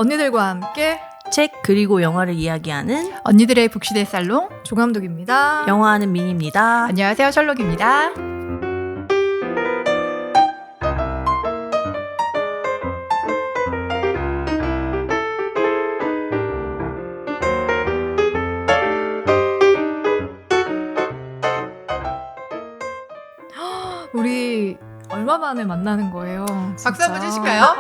언니들과 함께 책 그리고 영화를 이야기하는 언니들의 북시대 살롱 조감독입니다. 영화하는 민입니다. 안녕하세요, 셜록입니다. 우리 얼마 만에 만나는 거예요? 박수 한번 주실까요? 와.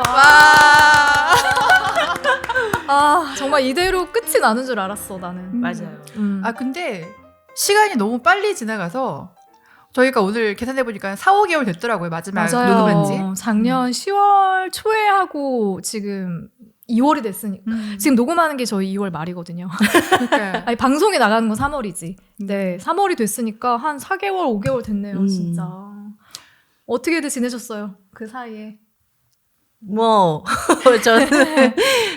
아, 정말 이대로 끝이 나는 줄 알았어, 나는. 맞아요. 아 근데 시간이 너무 빨리 지나가서 저희가 오늘 계산해보니까 4, 5개월 됐더라고요. 마지막 녹음한 지. 작년 10월 초에 하고 지금 2월이 됐으니까. 지금 녹음하는 게 저희 2월 말이거든요. 그러니까 아니, 방송에 나가는 건 3월이지. 네, 3월이 됐으니까 한 4개월, 5개월 됐네요, 진짜. 어떻게들 지내셨어요? 그 사이에. 뭐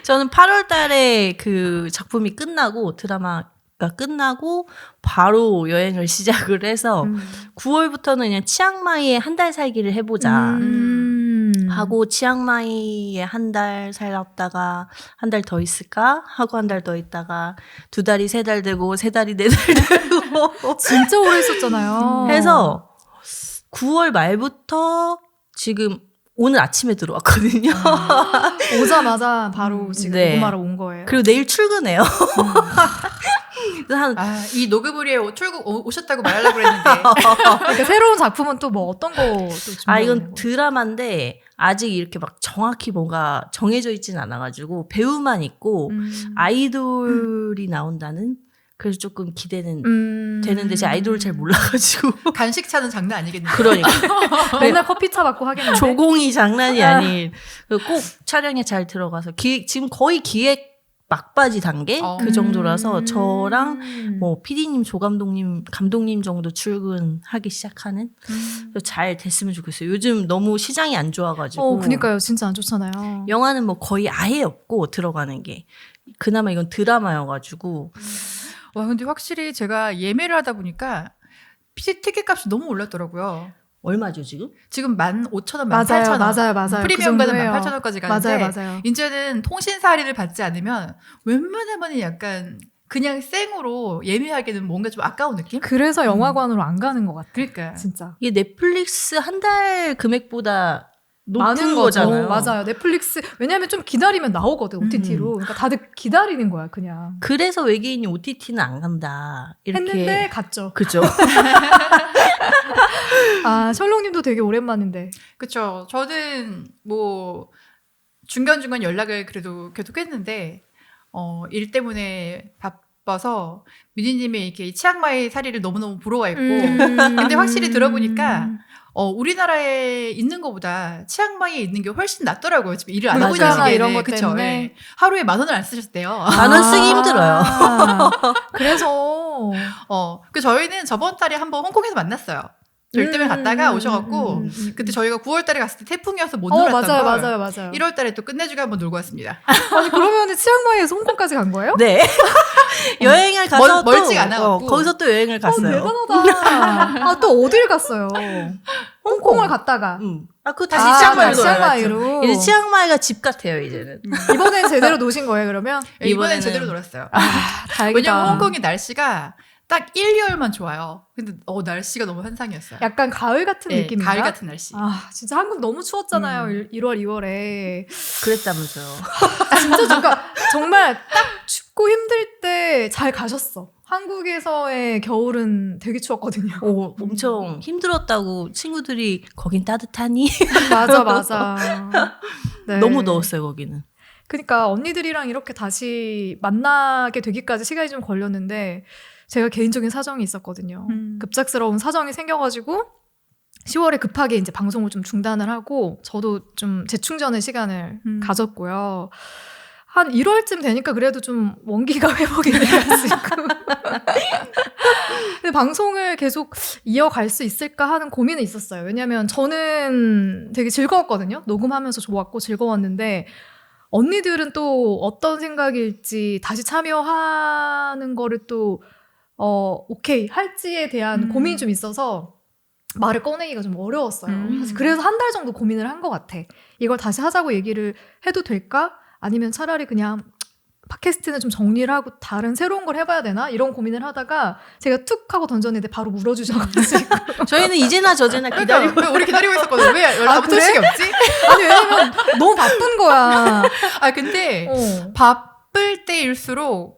저는 8월 달에 그 작품이 끝나고 드라마가 끝나고 바로 여행을 시작을 해서 9월부터는 그냥 치앙마이에 한 달 살기를 해보자 하고 치앙마이에 한 달 살았다가 한 달 더 있을까 하고 한 달 더 있다가 2달이 3달 되고 3달이 4달 되고 진짜 오래 있었잖아요. 해서 9월 말부터 지금 오늘 아침에 들어왔거든요. 오자마자 바로 지금 네. 녹음하러 온 거예요. 그리고 내일 출근해요. 그래서 이 녹음을 위해 오셨다고 말하려고 그랬는데 그러니까 새로운 작품은 또 뭐 어떤 거 또 준비하는 이건 거예요? 드라마인데 아직 이렇게 막 정확히 뭐가 정해져 있진 않아가지고 배우만 있고 아이돌이 나온다는 그래서 조금 기대는 되는데 제 아이돌을 잘 몰라가지고 간식차는 장난 아니겠네요. 그러니까 맨날 커피차 받고 하겠는데. 조공이 장난이 아닌 꼭 촬영에 잘 들어가서 지금 거의 기획 막바지 단계 그 정도라서 저랑 뭐 PD님, 조감독님, 감독님 정도 출근하기 시작하는 잘 됐으면 좋겠어요. 요즘 너무 시장이 안 좋아가지고. 그니까요. 진짜 안 좋잖아요. 영화는 뭐 거의 아예 없고 들어가는 게 그나마 이건 드라마여가지고. 와 근데 확실히 제가 예매를 하다 보니까 티켓값이 너무 올랐더라고요. 얼마죠 지금? 지금 15,000원, 맞아요, 18,000원. 맞아요. 프리미엄 가는 그 정도예요. 18,000원까지 가는데 맞아요. 이제는 통신사 할인을 받지 않으면 웬만하면 약간 그냥 생으로 예매하기는 뭔가 좀 아까운 느낌? 그래서 영화관으로 안 가는 것 같아. 그러니까 진짜. 이게 넷플릭스 한 달 금액보다 높은 많은 거잖아요. 맞아요. 넷플릭스 왜냐하면 좀 기다리면 나오거든 OTT로. 그러니까 다들 기다리는 거야 그냥. 그래서 외계인이 OTT는 안 간다. 이렇게 했는데 갔죠. 그죠. 아 셜록님도 되게 오랜만인데. 그쵸. 저는 뭐 중간중간 연락을 그래도 계속 했는데 일 때문에 바빠서 미니님의 이렇게 치앙마이 사리를 너무너무 부러워했고 근데 확실히 들어보니까 우리나라에 있는 것보다 치앙마이에 있는 게 훨씬 낫더라고요. 지금 일을 안 하고 있는 물가나 시기에는. 이런 것 그쵸? 때문에. 네. 하루에 10,000원을 안 쓰셨대요. 10,000원 쓰기 힘들어요. 그래서 그 저희는 저번 달에 한번 홍콩에서 만났어요. 저 일 때문에 갔다가 오셔갖고 그때 저희가 9월 달에 갔을 때 태풍이어서 못 놀았던 걸 맞아요. 1월 달에 또 끝내주게 한번 놀고 왔습니다. 아니 그러면 치앙마이에서 홍콩까지 간 거예요? 네. 여행을 가서 멀지가 않아갖고. 거기서 또 여행을 갔어요. 대단하다. 아, 또 어딜 갔어요? 홍콩을 갔다가. 그거 다시 치앙마이로. 이제 치앙마이가 집 같아요, 이제는. 이번엔 제대로 노신 거예요, 그러면? 이번엔 이번에는- 제대로 놀았어요. 다행이다. 왜냐면 홍콩이 날씨가 딱 1, 2월만 좋아요. 근데 날씨가 너무 환상이었어요. 약간 가을 같은 네, 느낌인가? 가을 같은 날씨. 아, 진짜 한국 너무 추웠잖아요. 1월, 2월에. 그랬다면서요. 진짜 정말 딱 춥고 힘들 때 잘 가셨어. 한국에서의 겨울은 되게 추웠거든요. 엄청 힘들었다고 친구들이 거긴 따뜻하니? 맞아. 네. 너무 더웠어요, 거기는. 그러니까 언니들이랑 이렇게 다시 만나게 되기까지 시간이 좀 걸렸는데 제가 개인적인 사정이 있었거든요. 급작스러운 사정이 생겨가지고 10월에 급하게 이제 방송을 좀 중단을 하고 저도 좀 재충전의 시간을 가졌고요. 한 1월쯤 되니까 그래도 좀 원기가 회복이 돼가지고 근데 방송을 계속 이어갈 수 있을까 하는 고민은 있었어요. 왜냐하면 저는 되게 즐거웠거든요. 녹음하면서 좋았고 즐거웠는데 언니들은 또 어떤 생각일지 다시 참여하는 거를 또 오케이 할지에 대한 고민이 좀 있어서 말을 꺼내기가 좀 어려웠어요. 사실 그래서 한 달 정도 고민을 한 것 같아. 이걸 다시 하자고 얘기를 해도 될까? 아니면 차라리 그냥 팟캐스트는 좀 정리를 하고 다른 새로운 걸 해봐야 되나? 이런 고민을 하다가 제가 툭 하고 던졌는데 바로 물어주셔가지고. 저희는 이제나 저제나 기다리고 그러니까 우리 기다리고 있었거든. 왜 연락 아무 그래? 소식이 없지? 아니, 왜냐면 너무 바쁜 거야. 아 근데 바쁠 때일수록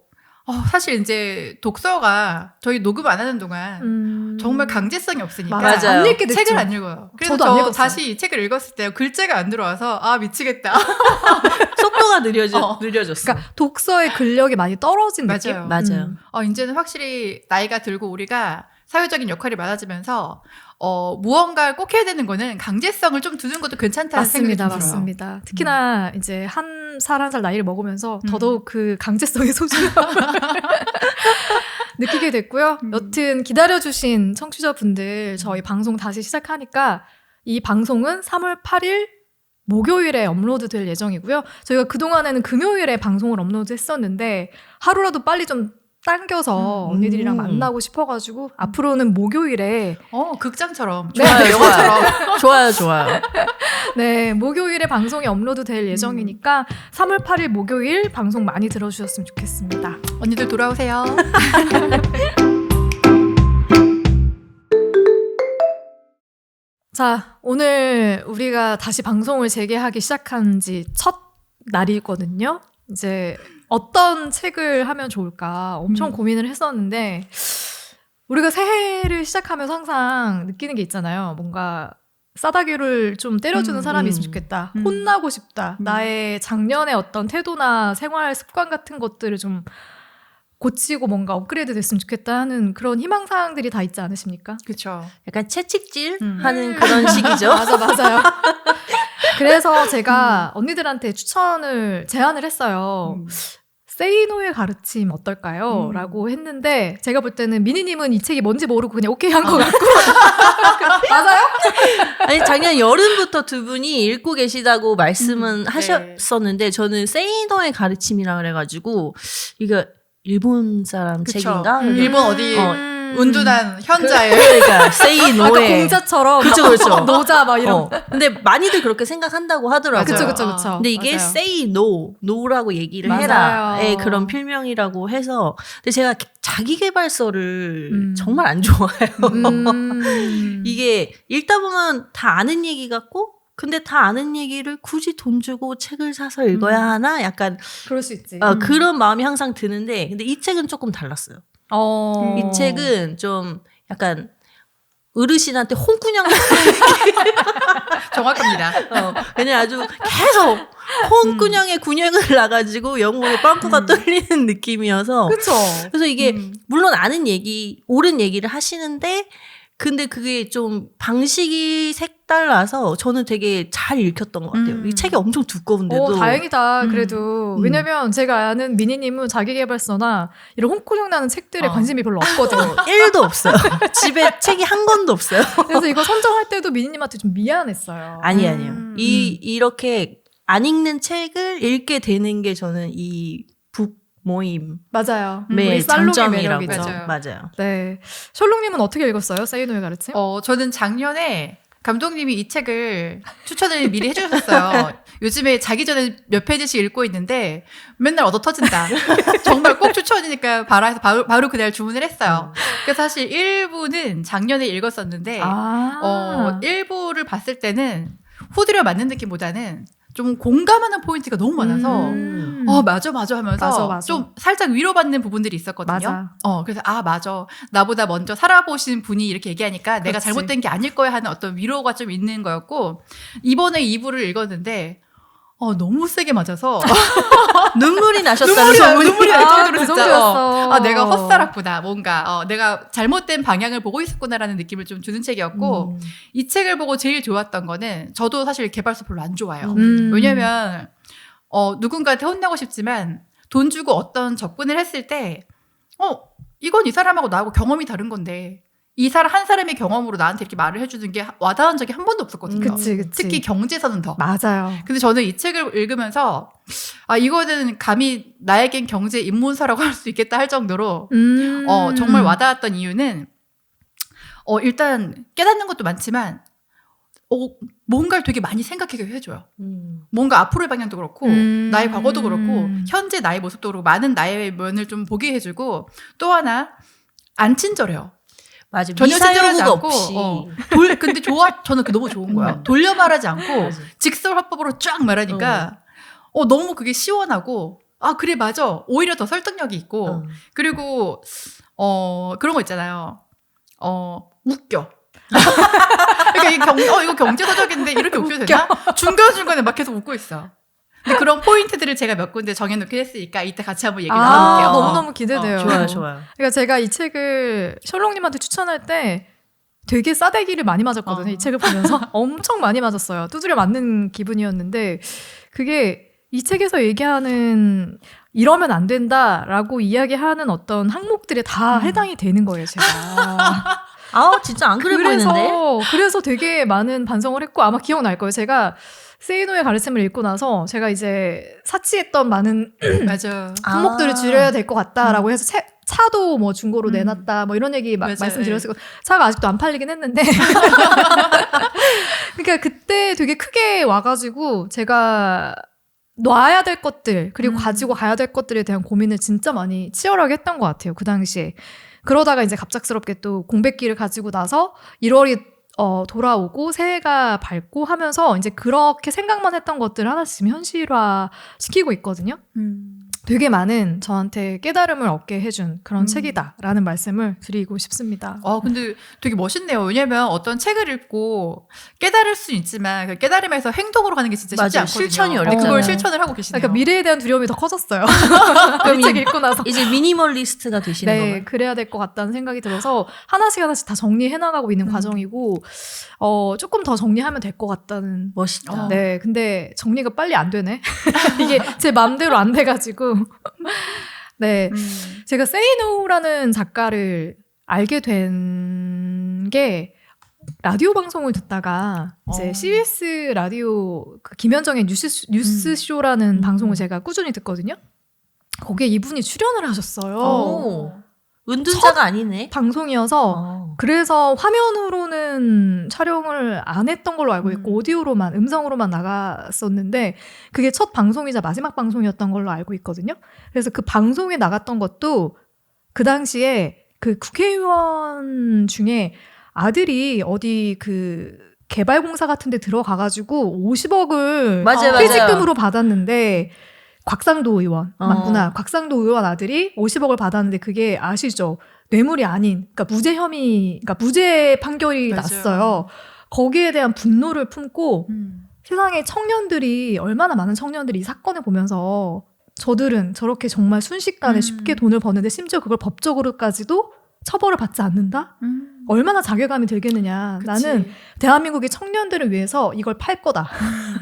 사실 이제 독서가 저희 녹음 안 하는 동안 정말 강제성이 없으니까 맞아요. 안 읽게 됐죠. 책을 안 읽어요. 그래서 저도 안 저 읽었어요. 다시 이 책을 읽었을 때 글자가 안 들어와서 미치겠다. 속도가 느려졌어. 그러니까 독서의 근력이 많이 떨어진 느낌? 맞아요. 맞아요. 이제는 확실히 나이가 들고 우리가 사회적인 역할이 많아지면서 무언가를 꼭 해야 되는 거는 강제성을 좀 두는 것도 괜찮다는 생각이 맞습니다, 좀 들어요. 맞습니다. 특히나 이제 한 살 나이를 먹으면서 더더욱 그 강제성의 소중함을 느끼게 됐고요. 여튼 기다려주신 청취자분들 저희 방송 다시 시작하니까 이 방송은 3월 8일 목요일에 업로드될 예정이고요. 저희가 그동안에는 금요일에 방송을 업로드했었는데 하루라도 빨리 좀 당겨서 언니들이랑 만나고 싶어가지고 앞으로는 목요일에 극장처럼 네, 좋아요, 영화처럼. 좋아요. 네, 목요일에 방송이 업로드될 예정이니까 3월 8일 목요일 방송 많이 들어주셨으면 좋겠습니다. 언니들 돌아오세요. 자, 오늘 우리가 다시 방송을 재개하기 시작한 지 첫 날이거든요. 이제 어떤 책을 하면 좋을까 엄청 고민을 했었는데 우리가 새해를 시작하면서 항상 느끼는 게 있잖아요. 뭔가 싸다기를 좀 때려주는 사람이 있으면 좋겠다. 혼나고 싶다. 나의 작년의 어떤 태도나 생활 습관 같은 것들을 좀 고치고 뭔가 업그레이드 됐으면 좋겠다 하는 그런 희망사항들이 다 있지 않으십니까? 그렇죠. 약간 채찍질 하는 그런 식이죠. 맞아요. 그래서 제가 언니들한테 제안을 했어요. 세이노의 가르침 어떨까요? 라고 했는데 제가 볼 때는 미니님은 이 책이 뭔지 모르고 그냥 오케이 한 것 같고 맞아요? 아니 작년 여름부터 두 분이 읽고 계시다고 말씀은 하셨었는데 저는 세이노의 가르침이라 그래가지고 이거 일본 사람 그쵸. 책인가? 일본 어디 운둔한 현자의 그러니까 아까 세이노의 공자처럼 그쵸. 노자 막 이런 근데 많이들 그렇게 생각한다고 하더라고요. 맞아요. 그쵸. 근데 이게 맞아요. say no, no라고 얘기를 맞아요. 해라의 그런 필명이라고 해서 근데 제가 자기계발서를 정말 안 좋아해요. 이게 읽다 보면 다 아는 얘기 같고 근데 다 아는 얘기를 굳이 돈 주고 책을 사서 읽어야 하나? 약간 그럴 수 있지. 그런 마음이 항상 드는데 근데 이 책은 조금 달랐어요. 이 책은 좀 약간 어르신한테 홍군형 정확합니다. 그냥 아주 계속 홍군형의 군형을 나가지고 영혼의 빵꾸가 뚫리는 느낌이어서 그쵸. 그래서 이게 물론 아는 얘기 옳은 얘기를 하시는데 근데 그게 좀 방식이 색달라서 저는 되게 잘 읽혔던 것 같아요. 이 책이 엄청 두꺼운데도. 다행이다. 그래도 왜냐면 제가 아는 미니님은 자기계발서나 이런 홍콩형 나는 책들에 관심이 별로 없거든요. 1도 없어요. 집에 책이 한 권도 없어요. 그래서 이거 선정할 때도 미니님한테 좀 미안했어요. 아니에요. 이렇게 안 읽는 책을 읽게 되는 게 저는 이 북 모임 맞아요. 의 우리 살롱의 장점이라고. 매력이죠. 맞아요. 네. 셜록님은 어떻게 읽었어요? 세이노의 가르침? 저는 작년에 감독님이 이 책을 추천을 미리 해주셨어요. 요즘에 자기 전에 몇 페이지씩 읽고 있는데 맨날 얻어 터진다. 정말 꼭 추천이니까 바로 바로 그날 주문을 했어요. 그래서 사실 1부는 작년에 읽었었는데 1부를 봤을 때는 후드려 맞는 느낌보다는 좀 공감하는 포인트가 너무 많아서 맞아 하면서 맞아. 좀 살짝 위로받는 부분들이 있었거든요. 맞아. 그래서 맞아. 나보다 먼저 살아보신 분이 이렇게 얘기하니까 내가 그렇지. 잘못된 게 아닐 거야 하는 어떤 위로가 좀 있는 거였고 이번에 2부를 읽었는데 너무 세게 맞아서 눈물이 나셨다는 소문이. 눈물이 날 정도로 그 진짜 정도였어. 내가 헛살았구나. 뭔가 내가 잘못된 방향을 보고 있었구나라는 느낌을 좀 주는 책이었고 이 책을 보고 제일 좋았던 거는 저도 사실 개발서 별로 안 좋아해요. 왜냐면 누군가한테 혼나고 싶지만 돈 주고 어떤 접근을 했을 때 이건 이 사람하고 나하고 경험이 다른 건데 이 사람 한 사람의 경험으로 나한테 이렇게 말을 해주는 게 와닿은 적이 한 번도 없었거든요. 그치. 특히 경제서는 더. 맞아요. 근데 저는 이 책을 읽으면서 이거는 감히 나에겐 경제 입문서라고 할 수 있겠다 할 정도로 정말 와닿았던 이유는 일단 깨닫는 것도 많지만 뭔가를 되게 많이 생각하게 해줘요. 뭔가 앞으로의 방향도 그렇고 나의 과거도 그렇고 현재 나의 모습도 그렇고 많은 나의 면을 좀 보게 해주고 또 하나 안 친절해요. 맞아. 전혀 친절하지 미사여구가 않고 없이. 근데 저는 그게 너무 좋은 거야. 돌려 말하지 않고 맞아. 직설화법으로 쫙 말하니까 너무 그게 시원하고 아 그래 맞아. 오히려 더 설득력이 있고 그리고 그런 거 있잖아요. 웃겨. 그러니까 이거 경제서적인데 이렇게 웃겨도 되나? 중간중간에 막 계속 웃고 있어. 근데 그런 포인트들을 제가 몇 군데 정해놓긴 했으니까 이때 같이 한번 얘기 나눠볼게요. 너무너무 기대돼요. 좋아요. 그러니까 제가 이 책을 셜록님한테 추천할 때 되게 싸대기를 많이 맞았거든요. 이 책을 보면서 엄청 많이 맞았어요. 두드려 맞는 기분이었는데 그게 이 책에서 얘기하는 이러면 안 된다라고 이야기하는 어떤 항목들에 다 해당이 되는 거예요, 제가. 진짜 안 그래 보이는데? 그래서 되게 많은 반성을 했고 아마 기억날 거예요. 제가 세이노의 가르침을 읽고 나서 제가 이제 사치했던 많은 맞아. 항목들을 줄여야 될 것 같다라고 해서 차도 뭐 중고로 내놨다 뭐 이런 얘기 말씀드렸고 차가 아직도 안 팔리긴 했는데 그러니까 그때 되게 크게 와가지고 제가 놔야 될 것들 그리고 가지고 가야 될 것들에 대한 고민을 진짜 많이 치열하게 했던 것 같아요. 그 당시에. 그러다가 이제 갑작스럽게 또 공백기를 가지고 나서 1월이 돌아오고 새해가 밝고 하면서 이제 그렇게 생각만 했던 것들을 하나씩 현실화 시키고 있거든요. 되게 많은 저한테 깨달음을 얻게 해준 그런 책이다라는 말씀을 드리고 싶습니다. 근데 되게 멋있네요. 왜냐면 어떤 책을 읽고 깨달을 수 있지만 그 깨달음에서 행동으로 가는 게 진짜 쉽지 맞아요. 않거든요. 실천이 근데 어렵잖아요. 그걸 실천을 하고 계시네요. 그러니까 미래에 대한 두려움이 더 커졌어요. 이 책 읽고 나서. 이제 미니멀리스트가 되시는 네, 건가요? 그래야 될 것 같다는 생각이 들어서 하나씩 다 정리해 나가고 있는 과정이고 조금 더 정리하면 될 것 같다는. 멋있다. 네, 근데 정리가 빨리 안 되네. 이게 제 마음대로 안 돼가지고. 네, 제가 세이노라는 작가를 알게 된 게 라디오 방송을 듣다가 이제 CBS 라디오 그 김현정의 뉴스쇼라는 방송을 제가 꾸준히 듣거든요. 거기에 이분이 출연을 하셨어요. 은둔자가 아니네. 방송이어서 그래서 화면으로는 촬영을 안 했던 걸로 알고 있고 오디오로만 음성으로만 나갔었는데 그게 첫 방송이자 마지막 방송이었던 걸로 알고 있거든요. 그래서 그 방송에 나갔던 것도 그 당시에 그 국회의원 중에 아들이 어디 그 개발공사 같은 데 들어가가지고 50억을 맞아요. 퇴직금으로 받았는데 곽상도 의원 맞구나. 곽상도 의원 아들이 50억을 받았는데 그게 아시죠? 뇌물이 아닌, 그러니까 무죄 혐의, 그러니까 무죄 판결이 맞아요. 났어요. 거기에 대한 분노를 품고 세상에 얼마나 많은 청년들이 이 사건을 보면서 저들은 저렇게 정말 순식간에 쉽게 돈을 버는데 심지어 그걸 법적으로까지도 처벌을 받지 않는다? 얼마나 자괴감이 들겠느냐. 그치. 나는 대한민국의 청년들을 위해서 이걸 팔 거다.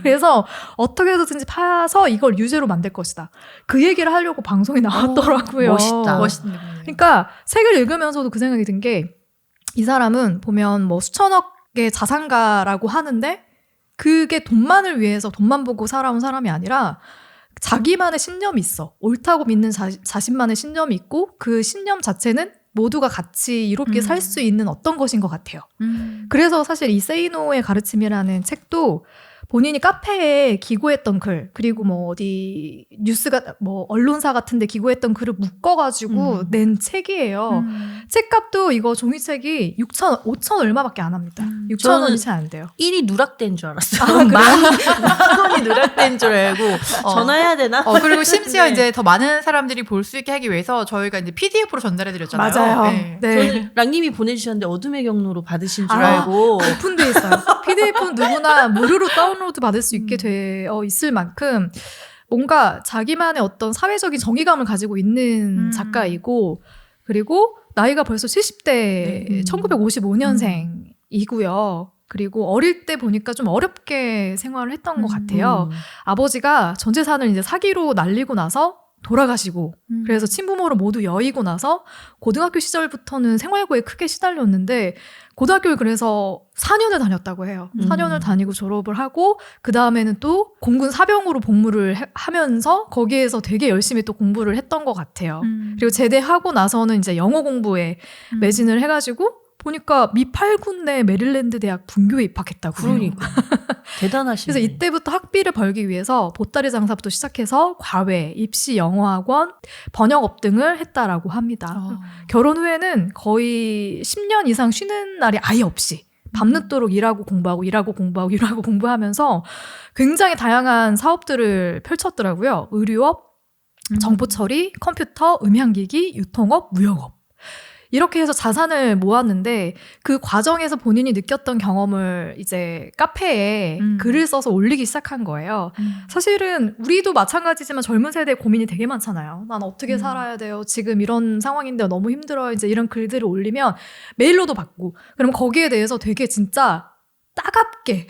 그래서 어떻게 해서든지 파서 이걸 유죄로 만들 것이다. 그 얘기를 하려고 방송에 나왔더라고요. 멋있다. 멋있네요. 그러니까 책을 읽으면서도 그 생각이 든 게 이 사람은 보면 뭐 수천억의 자산가라고 하는데 그게 돈만을 위해서 돈만 보고 살아온 사람이 아니라 자기만의 신념이 있어. 옳다고 믿는 자신만의 신념이 있고 그 신념 자체는 모두가 같이 이롭게 살 수 있는 어떤 것인 것 같아요. 그래서 사실 이 세이노의 가르침이라는 책도 본인이 카페에 기고했던 글 그리고 뭐 어디 뉴스가 뭐 언론사 같은데 기고했던 글을 묶어가지고 낸 책이에요. 책값도 이거 종이책이 5천 얼마밖에 안 합니다. 6천 원이 채 안 돼요. 1이 누락된 줄 알았어요. 만 원이 누락된 줄 알고 전화해야 되나? 그리고 심지어 네. 이제 더 많은 사람들이 볼 수 있게 하기 위해서 저희가 이제 PDF로 전달해드렸잖아요. 맞아요. 네. 네. 랑님이 보내주셨는데 어둠의 경로로 받으신 줄 아, 알고 오픈돼 있어요. PDF는 누구나 무료로 다운로드 받을 수 있게 되어 있을 만큼 뭔가 자기만의 어떤 사회적인 정의감을 가지고 있는 작가이고 그리고 나이가 벌써 70대 1955년생이고요. 그리고 어릴 때 보니까 좀 어렵게 생활을 했던 것 같아요. 아버지가 전 재산을 이제 사기로 날리고 나서 돌아가시고 그래서 친부모로 모두 여의고 나서 고등학교 시절부터는 생활고에 크게 시달렸는데 고등학교를 그래서 4년을 다녔다고 해요. 4년을 다니고 졸업을 하고 그 다음에는 또 공군 사병으로 복무를 하면서 거기에서 되게 열심히 또 공부를 했던 것 같아요. 그리고 제대하고 나서는 이제 영어 공부에 매진을 해가지고 보니까 미 8군데 메릴랜드 대학 분교에 입학했다고요. 그러니까 대단하시네. 그래서 이때부터 학비를 벌기 위해서 보따리 장사부터 시작해서 과외, 입시 영어학원, 번역업 등을 했다라고 합니다. 결혼 후에는 거의 10년 이상 쉬는 날이 아예 없이 밤늦도록 일하고 공부하고 일하고 공부하고 일하고 공부하면서 굉장히 다양한 사업들을 펼쳤더라고요. 의류업, 정보 처리, 컴퓨터, 음향기기, 유통업, 무역업. 이렇게 해서 자산을 모았는데 그 과정에서 본인이 느꼈던 경험을 이제 카페에 글을 써서 올리기 시작한 거예요. 사실은 우리도 마찬가지지만 젊은 세대의 고민이 되게 많잖아요. 난 어떻게 살아야 돼요? 지금 이런 상황인데 너무 힘들어요. 이제 이런 글들을 올리면 메일로도 받고 그럼 거기에 대해서 되게 진짜 따갑게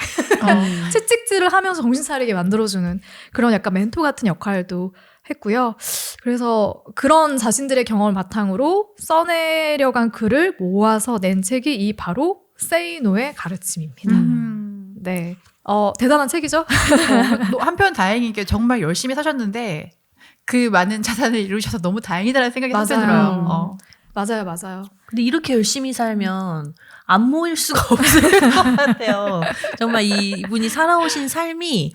채찍질을 하면서 정신 차리게 만들어주는 그런 약간 멘토 같은 역할도 했고요. 그래서 그런 자신들의 경험을 바탕으로 써내려간 글을 모아서 낸 책이 이 바로 Say No의 가르침입니다. 네, 대단한 책이죠. 한편 다행인 게 정말 열심히 사셨는데 그 많은 자산을 이루셔서 너무 다행이다라는 생각이 한편 들어요. 맞아요. 근데 이렇게 열심히 살면 안 모일 수가 없을 것 같아요. 정말 이분이 살아오신 삶이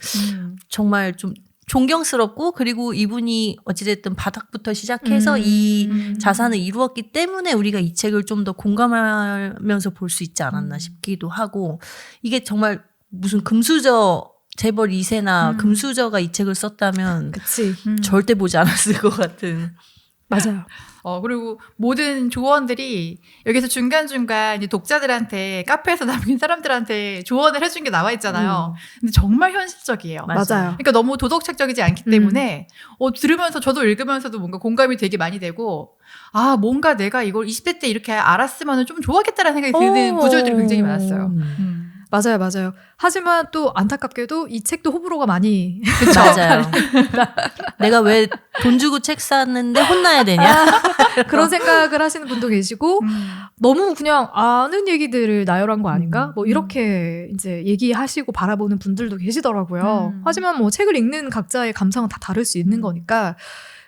정말 좀 존경스럽고 그리고 이분이 어찌됐든 바닥부터 시작해서 이 자산을 이루었기 때문에 우리가 이 책을 좀 더 공감하면서 볼 수 있지 않았나 싶기도 하고 이게 정말 무슨 금수저 재벌 2세나 금수저가 이 책을 썼다면 그치. 절대 보지 않았을 것 같은. 맞아요. 그리고 모든 조언들이 여기서 중간중간 이제 독자들한테 카페에서 남긴 사람들한테 조언을 해준 게 나와 있잖아요. 근데 정말 현실적이에요. 맞아요. 그러니까 너무 도덕책적이지 않기 때문에 들으면서 저도 읽으면서도 뭔가 공감이 되게 많이 되고 뭔가 내가 이걸 20대 때 이렇게 알았으면 좀 좋았겠다라는 생각이 드는 구절들이 굉장히 많았어요. 맞아요. 하지만 또 안타깝게도 이 책도 호불호가 많이 맞아요. 내가 왜 돈 주고 책 샀는데 혼나야 되냐? 그런 생각을 하시는 분도 계시고 너무 그냥 아는 얘기들을 나열한 거 아닌가? 뭐 이렇게 이제 얘기하시고 바라보는 분들도 계시더라고요. 하지만 뭐 책을 읽는 각자의 감상은 다 다를 수 있는 거니까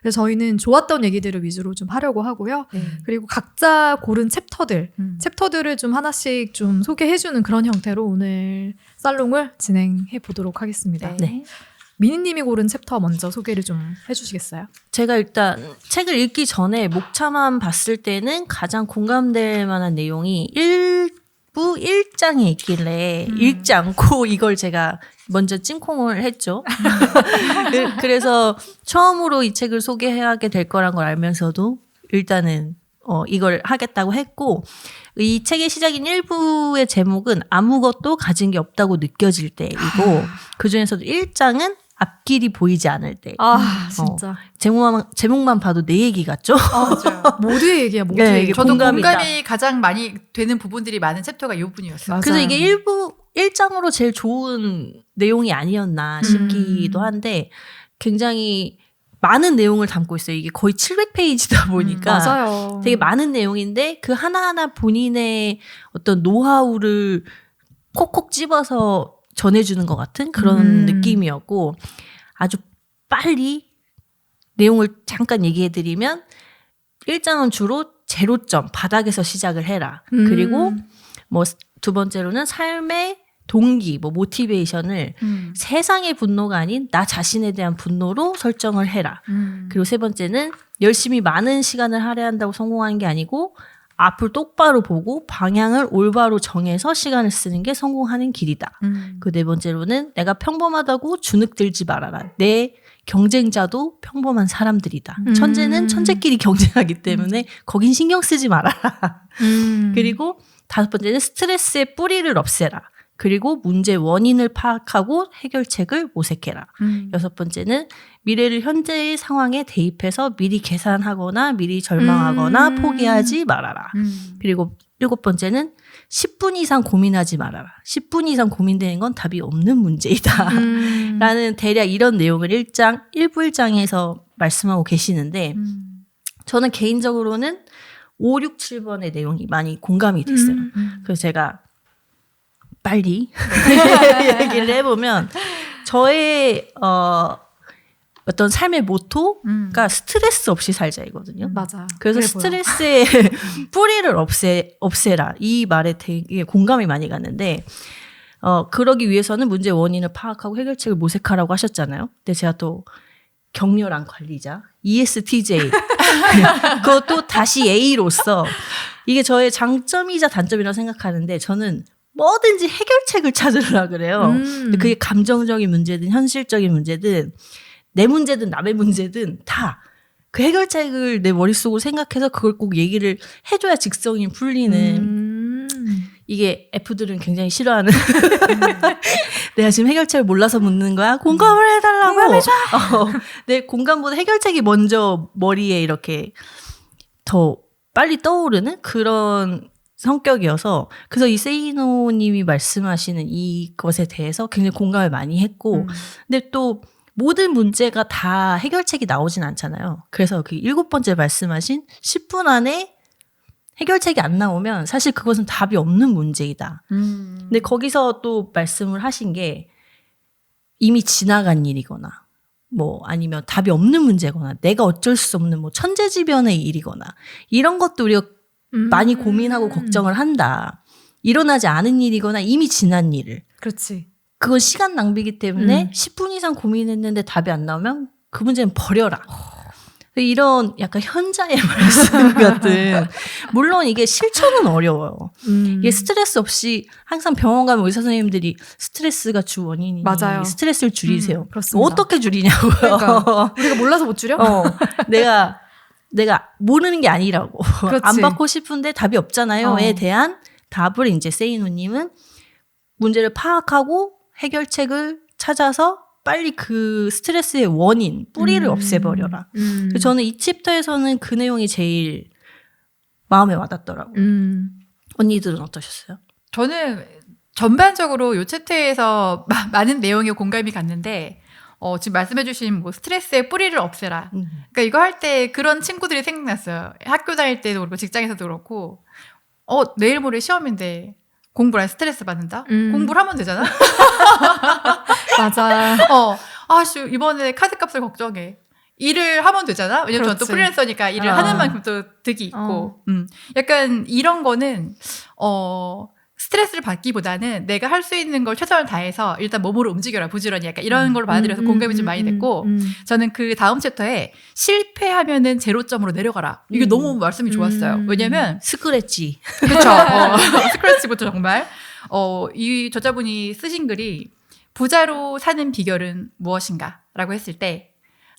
그래서 저희는 좋았던 얘기들을 위주로 좀 하려고 하고요. 그리고 각자 고른 챕터들을 좀 하나씩 좀 소개해주는 그런 형태로 오늘 살롱을 진행해 보도록 하겠습니다. 네. 미니님이 고른 챕터 먼저 소개를 좀 해주시겠어요? 제가 일단 책을 읽기 전에 목차만 봤을 때는 가장 공감될 만한 내용이 1부 1장에 있길래 읽지 않고 이걸 제가 먼저 찜콩을 했죠. 그래서 처음으로 이 책을 소개하게 될 거란 걸 알면서도 일단은 이걸 하겠다고 했고 이 책의 시작인 1부의 제목은 아무것도 가진 게 없다고 느껴질 때이고 그중에서도 1장은 앞길이 보이지 않을 때. 진짜. 제목만 봐도 내 얘기 같죠? 맞아요. 모두의 얘기야, 모두의 네, 얘기. 저도 공감이 가장 많이 되는 부분들이 많은 챕터가 이 부분이었어요. 그래서 이게 1장으로 제일 좋은 내용이 아니었나 싶기도 한데 굉장히 많은 내용을 담고 있어요. 이게 거의 700페이지다 보니까 맞아요. 되게 많은 내용인데 그 하나하나 본인의 어떤 노하우를 콕콕 집어서 전해주는 것 같은 그런 느낌이었고 아주 빨리 내용을 잠깐 얘기해드리면 1장은 주로 제로점, 바닥에서 시작을 해라. 그리고 뭐 두 번째로는 삶의 동기, 모티베이션을 세상의 분노가 아닌 나 자신에 대한 분노로 설정을 해라. 그리고 세 번째는 열심히 많은 시간을 할애한다고 성공하는 게 아니고 앞을 똑바로 보고 방향을 올바로 정해서 시간을 쓰는 게 성공하는 길이다. 그 네 번째로는 내가 평범하다고 주눅들지 말아라. 내 경쟁자도 평범한 사람들이다. 천재는 천재끼리 경쟁하기 때문에 거긴 신경 쓰지 말아라. 그리고 다섯 번째는 스트레스의 뿌리를 없애라. 그리고 문제 원인을 파악하고 해결책을 모색해라. 여섯 번째는 미래를 현재의 상황에 대입해서 미리 계산하거나 미리 절망하거나 포기하지 말아라. 그리고 일곱 번째는 10분 이상 고민하지 말아라. 10분 이상 고민되는 건 답이 없는 문제이다. 라는 대략 이런 내용을 1부 1장에서 말씀하고 계시는데 저는 개인적으로는 5, 6, 7번의 내용이 많이 공감이 됐어요. 그래서 제가 빨리 얘기를 해보면 저의 어떤 삶의 모토가 스트레스 없이 살자이거든요. 맞아. 그래서 그래 보여. 스트레스의 뿌리를 없애라. 이 말에 되게 공감이 많이 갔는데, 그러기 위해서는 문제의 원인을 파악하고 해결책을 모색하라고 하셨잖아요. 근데 제가 또 격렬한 관리자, ESTJ. 그것도 다시 A로서 이게 저의 장점이자 단점이라고 생각하는데 저는 뭐든지 해결책을 찾으려고 그래요. 근데 그게 감정적인 문제든 현실적인 문제든 내 문제든 남의 문제든 다 그 해결책을 내 머릿속으로 생각해서 그걸 꼭 얘기를 해줘야 직성이 풀리는 이게 F들은 굉장히 싫어하는 내가 지금 해결책을 몰라서 묻는 거야? 공감을 해달라고. 공감해줘. 내 공감보다 해결책이 먼저 머리에 이렇게 더 빨리 떠오르는 그런 성격이어서 그래서 이 세이노님이 말씀하시는 이것에 대해서 굉장히 공감을 많이 했고 근데 또 모든 문제가 다 해결책이 나오진 않잖아요. 그래서 그 7번째 말씀하신 10분 안에 해결책이 안 나오면 사실 그것은 답이 없는 문제이다. 근데 거기서 또 말씀을 하신 게 이미 지나간 일이거나 뭐 아니면 답이 없는 문제거나 내가 어쩔 수 없는 뭐 천재지변의 일이거나 이런 것도 우리가 많이 고민하고 걱정을 한다. 일어나지 않은 일이거나 이미 지난 일을. 그렇지. 그건 시간 낭비이기 때문에 10분 이상 고민했는데 답이 안 나오면 그 문제는 버려라. 이런 약간 현자의 말씀 같은 물론 이게 실천은 어려워요. 이게 스트레스 없이 항상 병원 가면 의사 선생님들이 스트레스가 주 원인이니 맞아요. 스트레스를 줄이세요. 그렇습니다. 어떻게 줄이냐고요. 그러니까 우리가 몰라서 못 줄여? 내가 모르는 게 아니라고. 그렇지. 안 받고 싶은데 답이 없잖아요.에 대한 답을 이제 세이노님은 문제를 파악하고 해결책을 찾아서 빨리 그 스트레스의 원인, 뿌리를 없애버려라. 그래서 저는 이 챕터에서는 그 내용이 제일 마음에 와닿더라고요. 언니들은 어떠셨어요? 저는 전반적으로 이 챕터에서 많은 내용에 공감이 갔는데 지금 말씀해주신 뭐 스트레스의 뿌리를 없애라. 그러니까 이거 할 때 그런 친구들이 생각났어요. 학교 다닐 때도 그렇고 직장에서도 그렇고 내일 모레 시험인데 공부를 안 스트레스 받는다? 공부를 하면 되잖아? 맞아. 이번에 카드값을 걱정해. 일을 하면 되잖아? 왜냐면 저는 또 그렇지. 프리랜서니까 일을 하는 만큼 또 득이 있고. 약간 이런 거는, 스트레스를 받기보다는 내가 할 수 있는 걸 최선을 다해서 일단 몸으로 움직여라, 부지런히. 약간 이런 걸로 받아들여서 공감이 좀 많이 됐고, 저는 그 다음 챕터에 실패하면은 제로점으로 내려가라. 이게 너무 말씀이 좋았어요. 왜냐면, 스크래치. 그쵸. 스크래치부터 정말. 이 저자분이 쓰신 글이 부자로 사는 비결은 무엇인가? 라고 했을 때,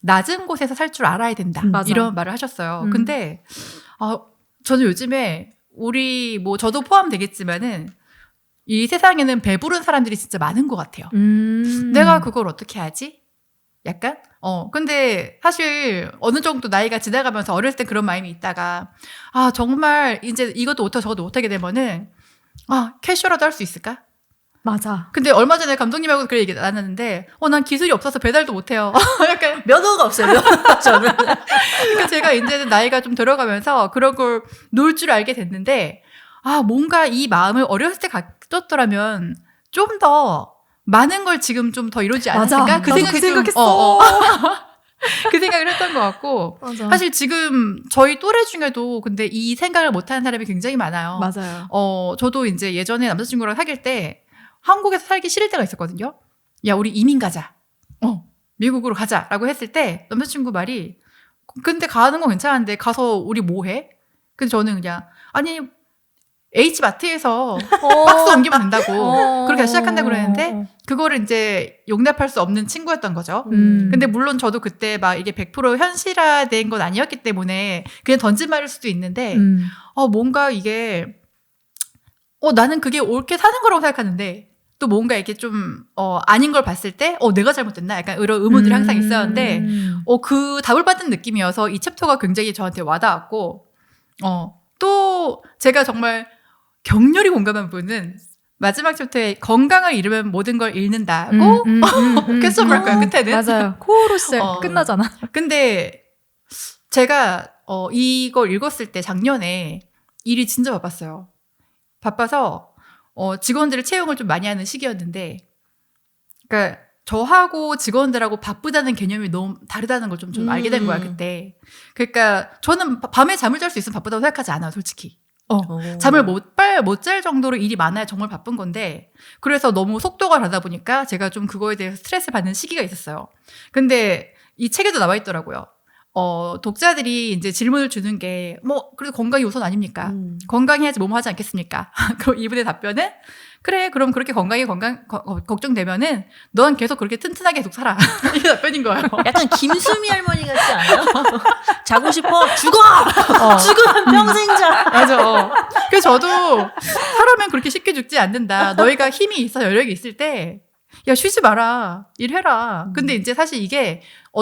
낮은 곳에서 살 줄 알아야 된다. 맞아. 이런 말을 하셨어요. 근데, 저는 요즘에 저도 포함되겠지만은, 이 세상에는 배부른 사람들이 진짜 많은 것 같아요. 내가 그걸 어떻게 하지? 약간? 근데 사실 어느 정도 나이가 지나가면서 어렸을 때 그런 마음이 있다가, 정말 이제 이것도 못하고 저것도 못하게 되면은, 캐셔라도 할 수 있을까? 맞아. 근데 얼마 전에 감독님하고 그런 얘기 나눴는데, 난 기술이 없어서 배달도 못해요. 약간. 면허가 없어요. 면허 저는. 그러니까 제가 이제는 나이가 좀 들어가면서 그런 걸 놓을 줄 알게 됐는데, 뭔가 이 마음을 어렸을 때 가졌더라면 좀 더 많은 걸 지금 좀 더 이루지 않았을까? 맞아. 그 나도 생각이 그 생각했어. 그 생각을 했던 것 같고, 맞아. 사실 지금 저희 또래 중에도 근데 이 생각을 못하는 사람이 굉장히 많아요. 맞아요. 저도 이제 예전에 남자친구랑 사귈 때 한국에서 살기 싫을 때가 있었거든요. 야, 우리 이민 가자. 미국으로 가자라고 했을 때 남자친구 말이 근데 가는 건 괜찮은데 가서 우리 뭐 해? 근데 저는 그냥 아니 H마트에서 박스 옮기면 된다고 그렇게 시작한다고 그랬는데 그거를 이제 용납할 수 없는 친구였던 거죠. 근데 물론 저도 그때 막 이게 100% 현실화된 건 아니었기 때문에 그냥 던진 말일 수도 있는데 뭔가 이게 나는 그게 옳게 사는 거라고 생각하는데 또 뭔가 이렇게 좀 아닌 걸 봤을 때 내가 잘못됐나? 약간 이런 의문들이 항상 있었는데 그 답을 받은 느낌이어서 이 챕터가 굉장히 저한테 와닿았고 또 제가 정말 격렬히 공감한 부분은 마지막 챕터에 건강을 잃으면 모든 걸 잃는다고 퀘스천 마크야 끝에는. 맞아요. 코어로 시작 끝나잖아. 근데 제가 이걸 읽었을 때 작년에 일이 진짜 바빴어요. 바빠서 직원들을 채용을 좀 많이 하는 시기였는데, 그러니까 저하고 직원들하고 바쁘다는 개념이 너무 다르다는 걸 좀 알게 된 거야, 그때. 그러니까 저는 밤에 잠을 잘 수 있으면 바쁘다고 생각하지 않아요, 솔직히. 잠을 못 잘 정도로 일이 많아야 정말 바쁜 건데, 그래서 너무 속도가 다르다 보니까 제가 좀 그거에 대해서 스트레스 받는 시기가 있었어요. 근데 이 책에도 나와 있더라고요. 독자들이 이제 질문을 주는 게, 그래도 건강이 우선 아닙니까? 건강해야지 몸 하지 않겠습니까? 그럼 이분의 답변은, 그래, 그럼 그렇게 걱정되면은, 넌 계속 그렇게 튼튼하게 계속 살아. 이게 답변인 거예요. 약간 김수미 할머니 같지 않아요? 자고 싶어? 죽어! 죽으면 평생 자! 맞아. 그래서 저도, 사람은 그렇게 쉽게 죽지 않는다. 너희가 힘이 있어, 여력이 있을 때, 야, 쉬지 마라. 일해라. 근데 이제 사실 이게,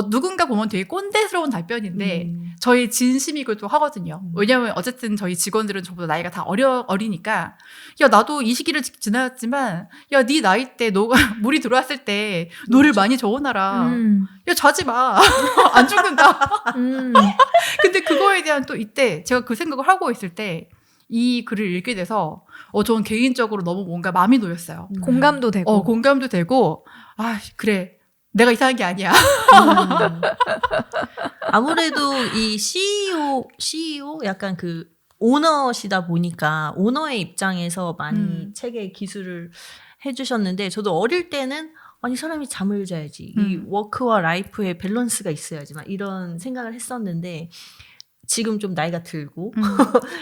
누군가 보면 되게 꼰대스러운 답변인데, 저희 진심이기도 하거든요. 왜냐면 어쨌든 저희 직원들은 저보다 나이가 다 어리니까, 야, 나도 이 시기를 지나왔지만, 야, 네 나이 때 너가 물이 들어왔을 때 노를 많이 저어놔라. 야, 자지 마. 안 죽는다. 근데 그거에 대한 또 이때 제가 그 생각을 하고 있을 때, 이 글을 읽게 돼서 저는 개인적으로 너무 뭔가 마음이 놓였어요. 공감도 되고. 공감도 되고, 그래. 내가 이상한 게 아니야. 아무래도 이 CEO 약간 그 오너시다 보니까 오너의 입장에서 많이 책의 기술을 해주셨는데, 저도 어릴 때는 아니 사람이 잠을 자야지, 이 워크와 라이프의 밸런스가 있어야지 막 이런 생각을 했었는데, 지금 좀 나이가 들고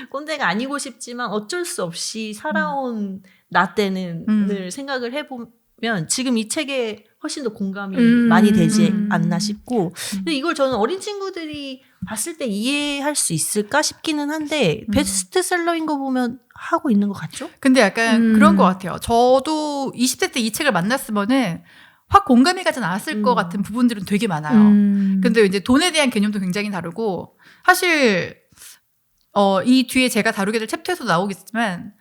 꼰대가 아니고 싶지만 어쩔 수 없이 살아온 나 때는 늘 생각을 해보면 지금 이 책에 훨씬 더 공감이 많이 되지 않나 싶고, 근데 이걸 저는 어린 친구들이 봤을 때 이해할 수 있을까 싶기는 한데, 베스트셀러인 거 보면 하고 있는 것 같죠? 근데 약간 그런 것 같아요. 저도 20대 때 이 책을 만났으면은 확 공감이 가진 않았을 것 같은 부분들은 되게 많아요. 근데 이제 돈에 대한 개념도 굉장히 다르고, 사실 이 뒤에 제가 다루게 될 챕터에서도 나오겠지만,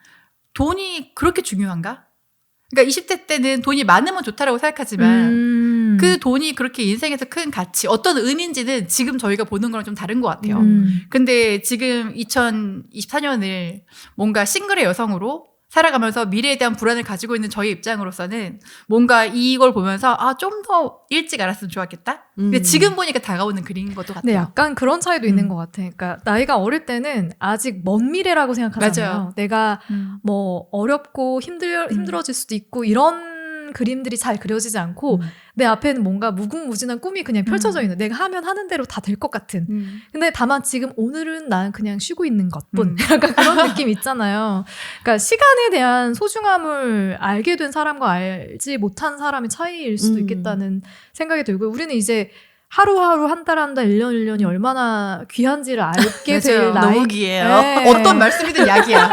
돈이 그렇게 중요한가? 그러니까 20대 때는 돈이 많으면 좋다라고 생각하지만 그 돈이 그렇게 인생에서 큰 가치, 어떤 의미인지는 지금 저희가 보는 거랑 좀 다른 것 같아요. 근데 지금 2024년을 뭔가 싱글의 여성으로 살아가면서 미래에 대한 불안을 가지고 있는 저희 입장으로서는 뭔가 이걸 보면서 좀 더 일찍 알았으면 좋았겠다. 근데 지금 보니까 다가오는 글인 것도 같아요. 네, 약간 그런 차이도 있는 것 같아. 그러니까 나이가 어릴 때는 아직 먼 미래라고 생각하잖아요. 맞아요. 내가 뭐 어렵고 힘들어질 수도 있고 이런 그림들이 잘 그려지지 않고 내 앞에는 뭔가 무궁무진한 꿈이 그냥 펼쳐져 있는, 내가 하면 하는 대로 다 될 것 같은. 근데 다만 지금 오늘은 난 그냥 쉬고 있는 것뿐. 약간 그런 느낌 있잖아요. 그러니까 시간에 대한 소중함을 알게 된 사람과 알지 못한 사람의 차이일 수도 있겠다는 생각이 들고, 우리는 이제 하루하루 한 달 한 달 1년 1년이 얼마나 귀한지를 알게 될 나이. 너무 귀해요. 네. 어떤 말씀이든 약이야.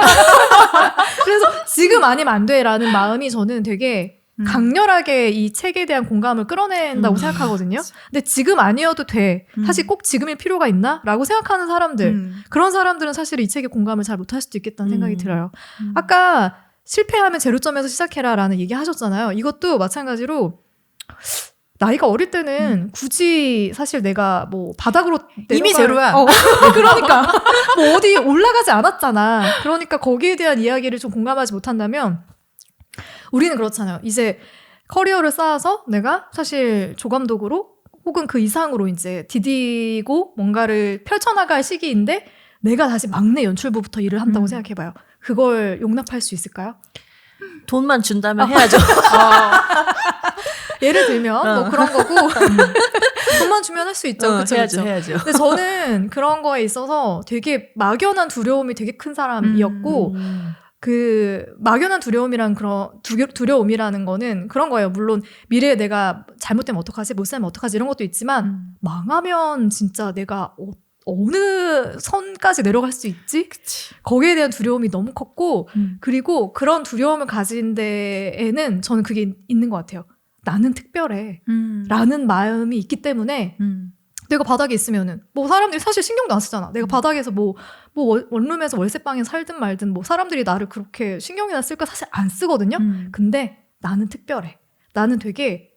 그래서 지금 아니면 안 돼라는 마음이 저는 되게 강렬하게 이 책에 대한 공감을 끌어낸다고 생각하거든요. 근데 지금 아니어도 돼. 사실 꼭 지금일 필요가 있나? 라고 생각하는 사람들. 그런 사람들은 사실 이 책에 공감을 잘 못할 수도 있겠다는 생각이 들어요. 아까 실패하면 제로점에서 시작해라 라는 얘기 하셨잖아요. 이것도 마찬가지로 나이가 어릴 때는 굳이 사실 내가 뭐 바닥으로 이미 제로야. 그러니까 뭐 어디 올라가지 않았잖아. 그러니까 거기에 대한 이야기를 좀 공감하지 못한다면, 우리는 그렇잖아요. 이제 커리어를 쌓아서 내가 사실 조감독으로 혹은 그 이상으로 이제 디디고 뭔가를 펼쳐나갈 시기인데, 내가 다시 막내 연출부부터 일을 한다고 생각해봐요. 그걸 용납할 수 있을까요? 돈만 준다면 해야죠. 예를 들면 뭐 그런 거고 돈만 주면 할 수 있죠. 그쵸, 해야죠, 그쵸? 해야죠. 근데 저는 그런 거에 있어서 되게 막연한 두려움이 되게 큰 사람이었고, 그 막연한 두려움이라는 거는 그런 거예요. 물론 미래에 내가 잘못되면 어떡하지, 못 살면 어떡하지 이런 것도 있지만, 망하면 진짜 내가 어느 선까지 내려갈 수 있지? 그치. 거기에 대한 두려움이 너무 컸고, 그리고 그런 두려움을 가진 데에는 저는 그게 있는 것 같아요. 나는 특별해 라는 마음이 있기 때문에, 내가 바닥에 있으면은 뭐 사람들이 사실 신경도 안 쓰잖아. 내가 바닥에서 뭐 원룸에서 월세방에 살든 말든 뭐 사람들이 나를 그렇게 신경이나 쓸까 사실 안 쓰거든요. 근데 나는 특별해. 나는 되게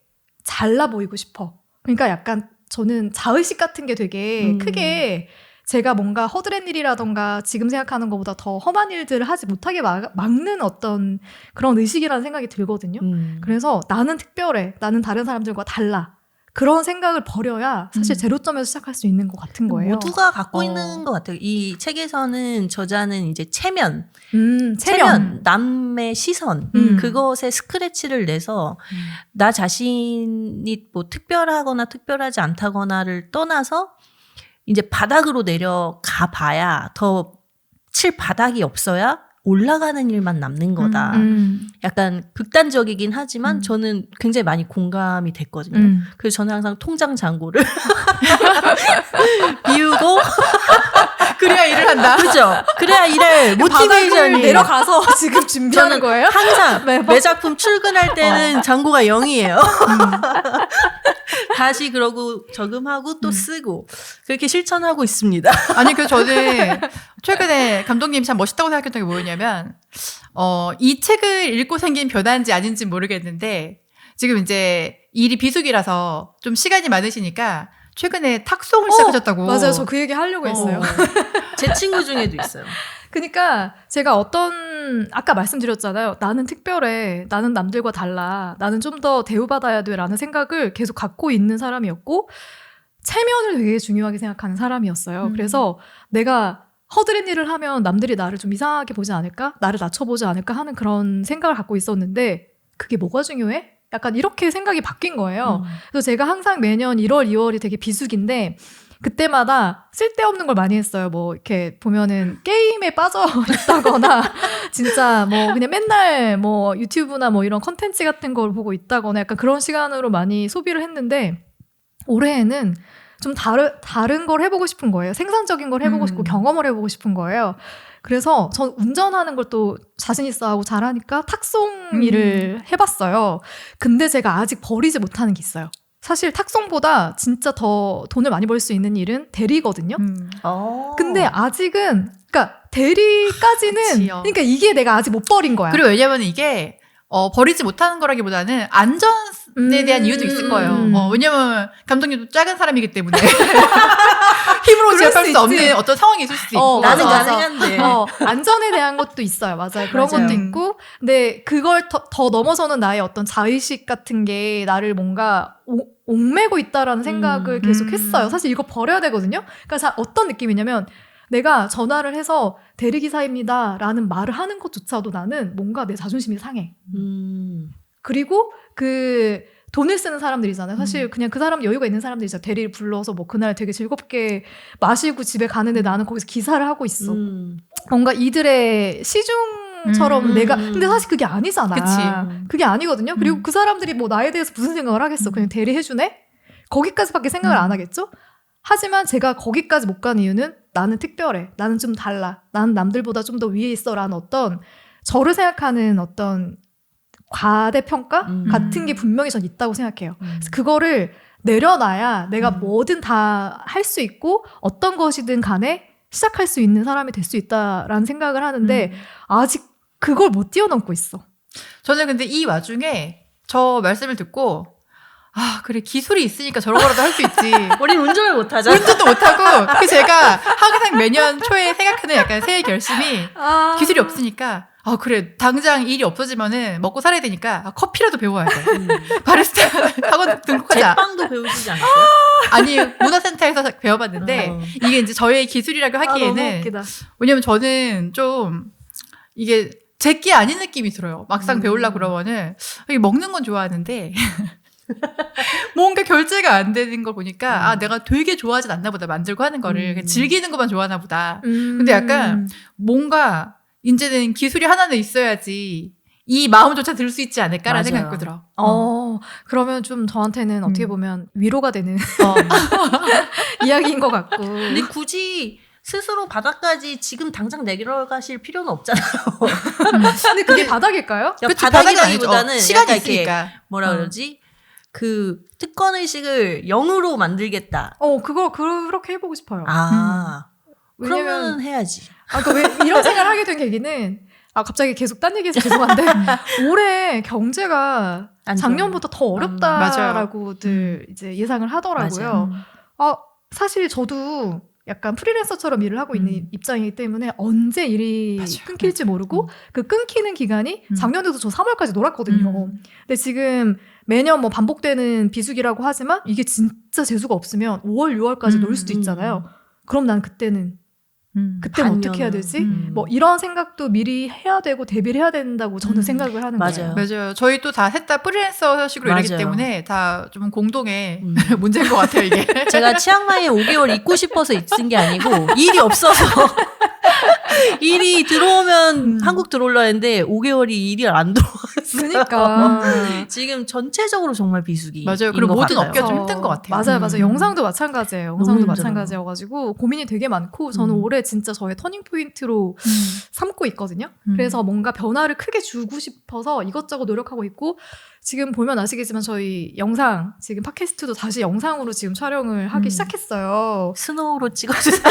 잘나 보이고 싶어. 그러니까 약간 저는 자의식 같은 게 되게 크게 제가 뭔가 허드렛 일이라던가 지금 생각하는 것보다 더 험한 일들을 하지 못하게 막는 어떤 그런 의식이라는 생각이 들거든요. 그래서 나는 특별해. 나는 다른 사람들과 달라. 그런 생각을 버려야 사실 제로점에서 시작할 수 있는 것 같은 거예요. 모두가 갖고 있는 것 같아요. 이 책에서는 저자는 이제 체면, 남의 시선, 그것에 스크래치를 내서 나 자신이 뭐 특별하거나 특별하지 않다거나를 떠나서 이제 바닥으로 내려가 봐야 더 칠 바닥이 없어야 올라가는 일만 남는 거다. 약간 극단적이긴 하지만 저는 굉장히 많이 공감이 됐거든요. 그래서 저는 항상 통장 잔고를 비우고 그래야 일을 한다. 그죠? 그래야 일을 모티베이션이 내려가서 지금 준비하는 거예요? 항상 매번? 매작품 출근할 때는 잔고가 0이에요. 다시 그러고 저금하고 또 쓰고 그렇게 실천하고 있습니다. 아니, 그 저는 최근에 감독님이 참 멋있다고 생각했던 게 뭐였냐면, 이 책을 읽고 생긴 변화인지 아닌지 모르겠는데, 지금 이제 일이 비수기라서 좀 시간이 많으시니까, 최근에 탁송을 시작하셨다고. 맞아요. 저 그 얘기 하려고 했어요. 제 친구 중에도 있어요. 그러니까 제가 아까 말씀드렸잖아요. 나는 특별해. 나는 남들과 달라. 나는 좀 더 대우받아야 돼. 라는 생각을 계속 갖고 있는 사람이었고, 체면을 되게 중요하게 생각하는 사람이었어요. 그래서 내가 허드렛 일을 하면 남들이 나를 좀 이상하게 보지 않을까? 나를 낮춰보지 않을까? 하는 그런 생각을 갖고 있었는데, 그게 뭐가 중요해? 약간 이렇게 생각이 바뀐 거예요. 그래서 제가 항상 매년 1월, 2월이 되게 비수기인데, 그때마다 쓸데없는 걸 많이 했어요. 뭐 이렇게 보면은 게임에 빠져 있다거나 진짜 뭐 그냥 맨날 뭐 유튜브나 뭐 이런 컨텐츠 같은 걸 보고 있다거나 약간 그런 시간으로 많이 소비를 했는데, 올해에는 좀 다른 걸 해보고 싶은 거예요. 생산적인 걸 해보고 싶고 경험을 해보고 싶은 거예요. 그래서 전 운전하는 걸 또 자신 있어 하고 잘하니까 탁송 일을 해봤어요. 근데 제가 아직 버리지 못하는 게 있어요. 사실 탁송보다 진짜 더 돈을 많이 벌 수 있는 일은 대리거든요. 근데 아직은, 그러니까 대리까지는, 그치요. 그러니까 이게 내가 아직 못 버린 거야. 그리고 왜냐면 이게, 버리지 못하는 거라기보다는 안전에 대한 이유도 있을 거예요. 왜냐면 감독님도 작은 사람이기 때문에. 힘으로 제압할 수 없는 어떤 상황이 있을 수도 있고. 나는 맞아. 가능한데. 안전에 대한 것도 있어요. 맞아요. 그런 맞아요. 것도 있고. 근데 그걸 더 넘어서는 나의 어떤 자의식 같은 게 나를 뭔가 옥매고 있다라는 생각을 계속 했어요. 사실 이거 버려야 되거든요. 그러니까 어떤 느낌이냐면, 내가 전화를 해서 대리기사입니다 라는 말을 하는 것조차도 나는 뭔가 내 자존심이 상해. 그리고 그 돈을 쓰는 사람들이잖아요. 사실 그냥 그 사람 여유가 있는 사람들이잖아요. 대리를 불러서 뭐 그날 되게 즐겁게 마시고 집에 가는데 나는 거기서 기사를 하고 있어. 뭔가 이들의 시중처럼 내가, 근데 사실 그게 아니잖아. 그치. 그게 아니거든요. 그리고 그 사람들이 뭐 나에 대해서 무슨 생각을 하겠어. 그냥 대리해주네? 거기까지밖에 생각을 안 하겠죠? 하지만 제가 거기까지 못 간 이유는 나는 특별해. 나는 좀 달라. 나는 남들보다 좀 더 위에 있어. 라는 어떤 저를 생각하는 어떤 과대평가 같은 게 분명히 전 있다고 생각해요. 그래서 그거를 내려놔야 내가 뭐든 다 할 수 있고 어떤 것이든 간에 시작할 수 있는 사람이 될 수 있다라는 생각을 하는데 아직 그걸 못 뛰어넘고 있어. 저는 근데 이 와중에 저 말씀을 듣고, 그래, 기술이 있으니까 저런 거라도 할 수 있지. 우린 운전을 못하잖아. 운전도 못하고. 그 제가 항상 매년 초에 생각하는 약간 새해 결심이, 기술이 없으니까, 그래, 당장 일이 없어지면은 먹고 살아야 되니까, 커피라도 배워야 돼. 바리스타 학원 등록하자. 제빵도 배우시지 않았어요? 아니, 문화센터에서 배워봤는데, 이게 이제 저의 기술이라고 너무 하기에는, 웃기다. 왜냐면 저는 좀, 이게 제게 아닌 느낌이 들어요. 막상 배우려고 그러면은, 이게 먹는 건 좋아하는데, 뭔가 결제가 안 되는 걸 보니까 내가 되게 좋아하진 않나 보다. 만들고 하는 거를 그냥 즐기는 것만 좋아하나 보다. 근데 약간 뭔가 이제는 기술이 하나는 있어야지 이 마음조차 들 수 있지 않을까라는 맞아요. 생각이 들어. 그러면 좀 저한테는 어떻게 보면 위로가 되는 이야기인 것 같고. 근데 굳이 스스로 바닥까지 지금 당장 내려가실 필요는 없잖아요. 근데 그게 바닥일까요? 그러니까 그치, 바닥이라기보다는 바닥은 시간이 약간 이렇게 있으니까. 뭐라 그러지? 그 특권 의식을 0으로 만들겠다. 그걸 그렇게 해보고 싶어요. 그러면 해야지. 그러니까 왜 이런 생각을 하게 된 계기는 갑자기 계속 딴 얘기해서 죄송한데 올해 경제가 작년보다 더 어렵다라고들 이제 예상을 하더라고요. 사실 저도 약간 프리랜서처럼 일을 하고 있는 입장이기 때문에 언제 일이 맞아요. 끊길지 모르고 그 끊기는 기간이 작년에도 저 3월까지 놀았거든요. 근데 지금 매년 뭐 반복되는 비수기라고 하지만 이게 진짜 재수가 없으면 5월, 6월까지 놀 수도 있잖아요. 그럼 난 그때는 어떻게 해야 되지? 뭐 이런 생각도 미리 해야 되고 대비를 해야 된다고 저는 생각을 하는 맞아요. 거예요. 맞아요. 저희 또 다 셋 다 프리랜서식으로 일하기 맞아요. 때문에 다 좀 공동의 문제인 것 같아요, 이게. 제가 치앙마이에 5개월 있고 싶어서 있은 게 아니고 일이 없어서 일이 들어오면 한국 들어올라 했는데 5개월이 일이 안 들어왔어요. 그러니까 지금 전체적으로 정말 비수기. 맞아요. 그리고 모든 업계가 좀 힘든 것 같아요. 맞아요. 영상도 마찬가지예요. 영상도 너무 마찬가지여가지고 고민이 되게 많고 저는 올해 진짜 저의 터닝 포인트로 삼고 있거든요. 그래서 뭔가 변화를 크게 주고 싶어서 이것저것 노력하고 있고 지금 보면 아시겠지만 저희 영상 지금 팟캐스트도 다시 영상으로 지금 촬영을 하기 시작했어요. 스노우로 찍어주세요.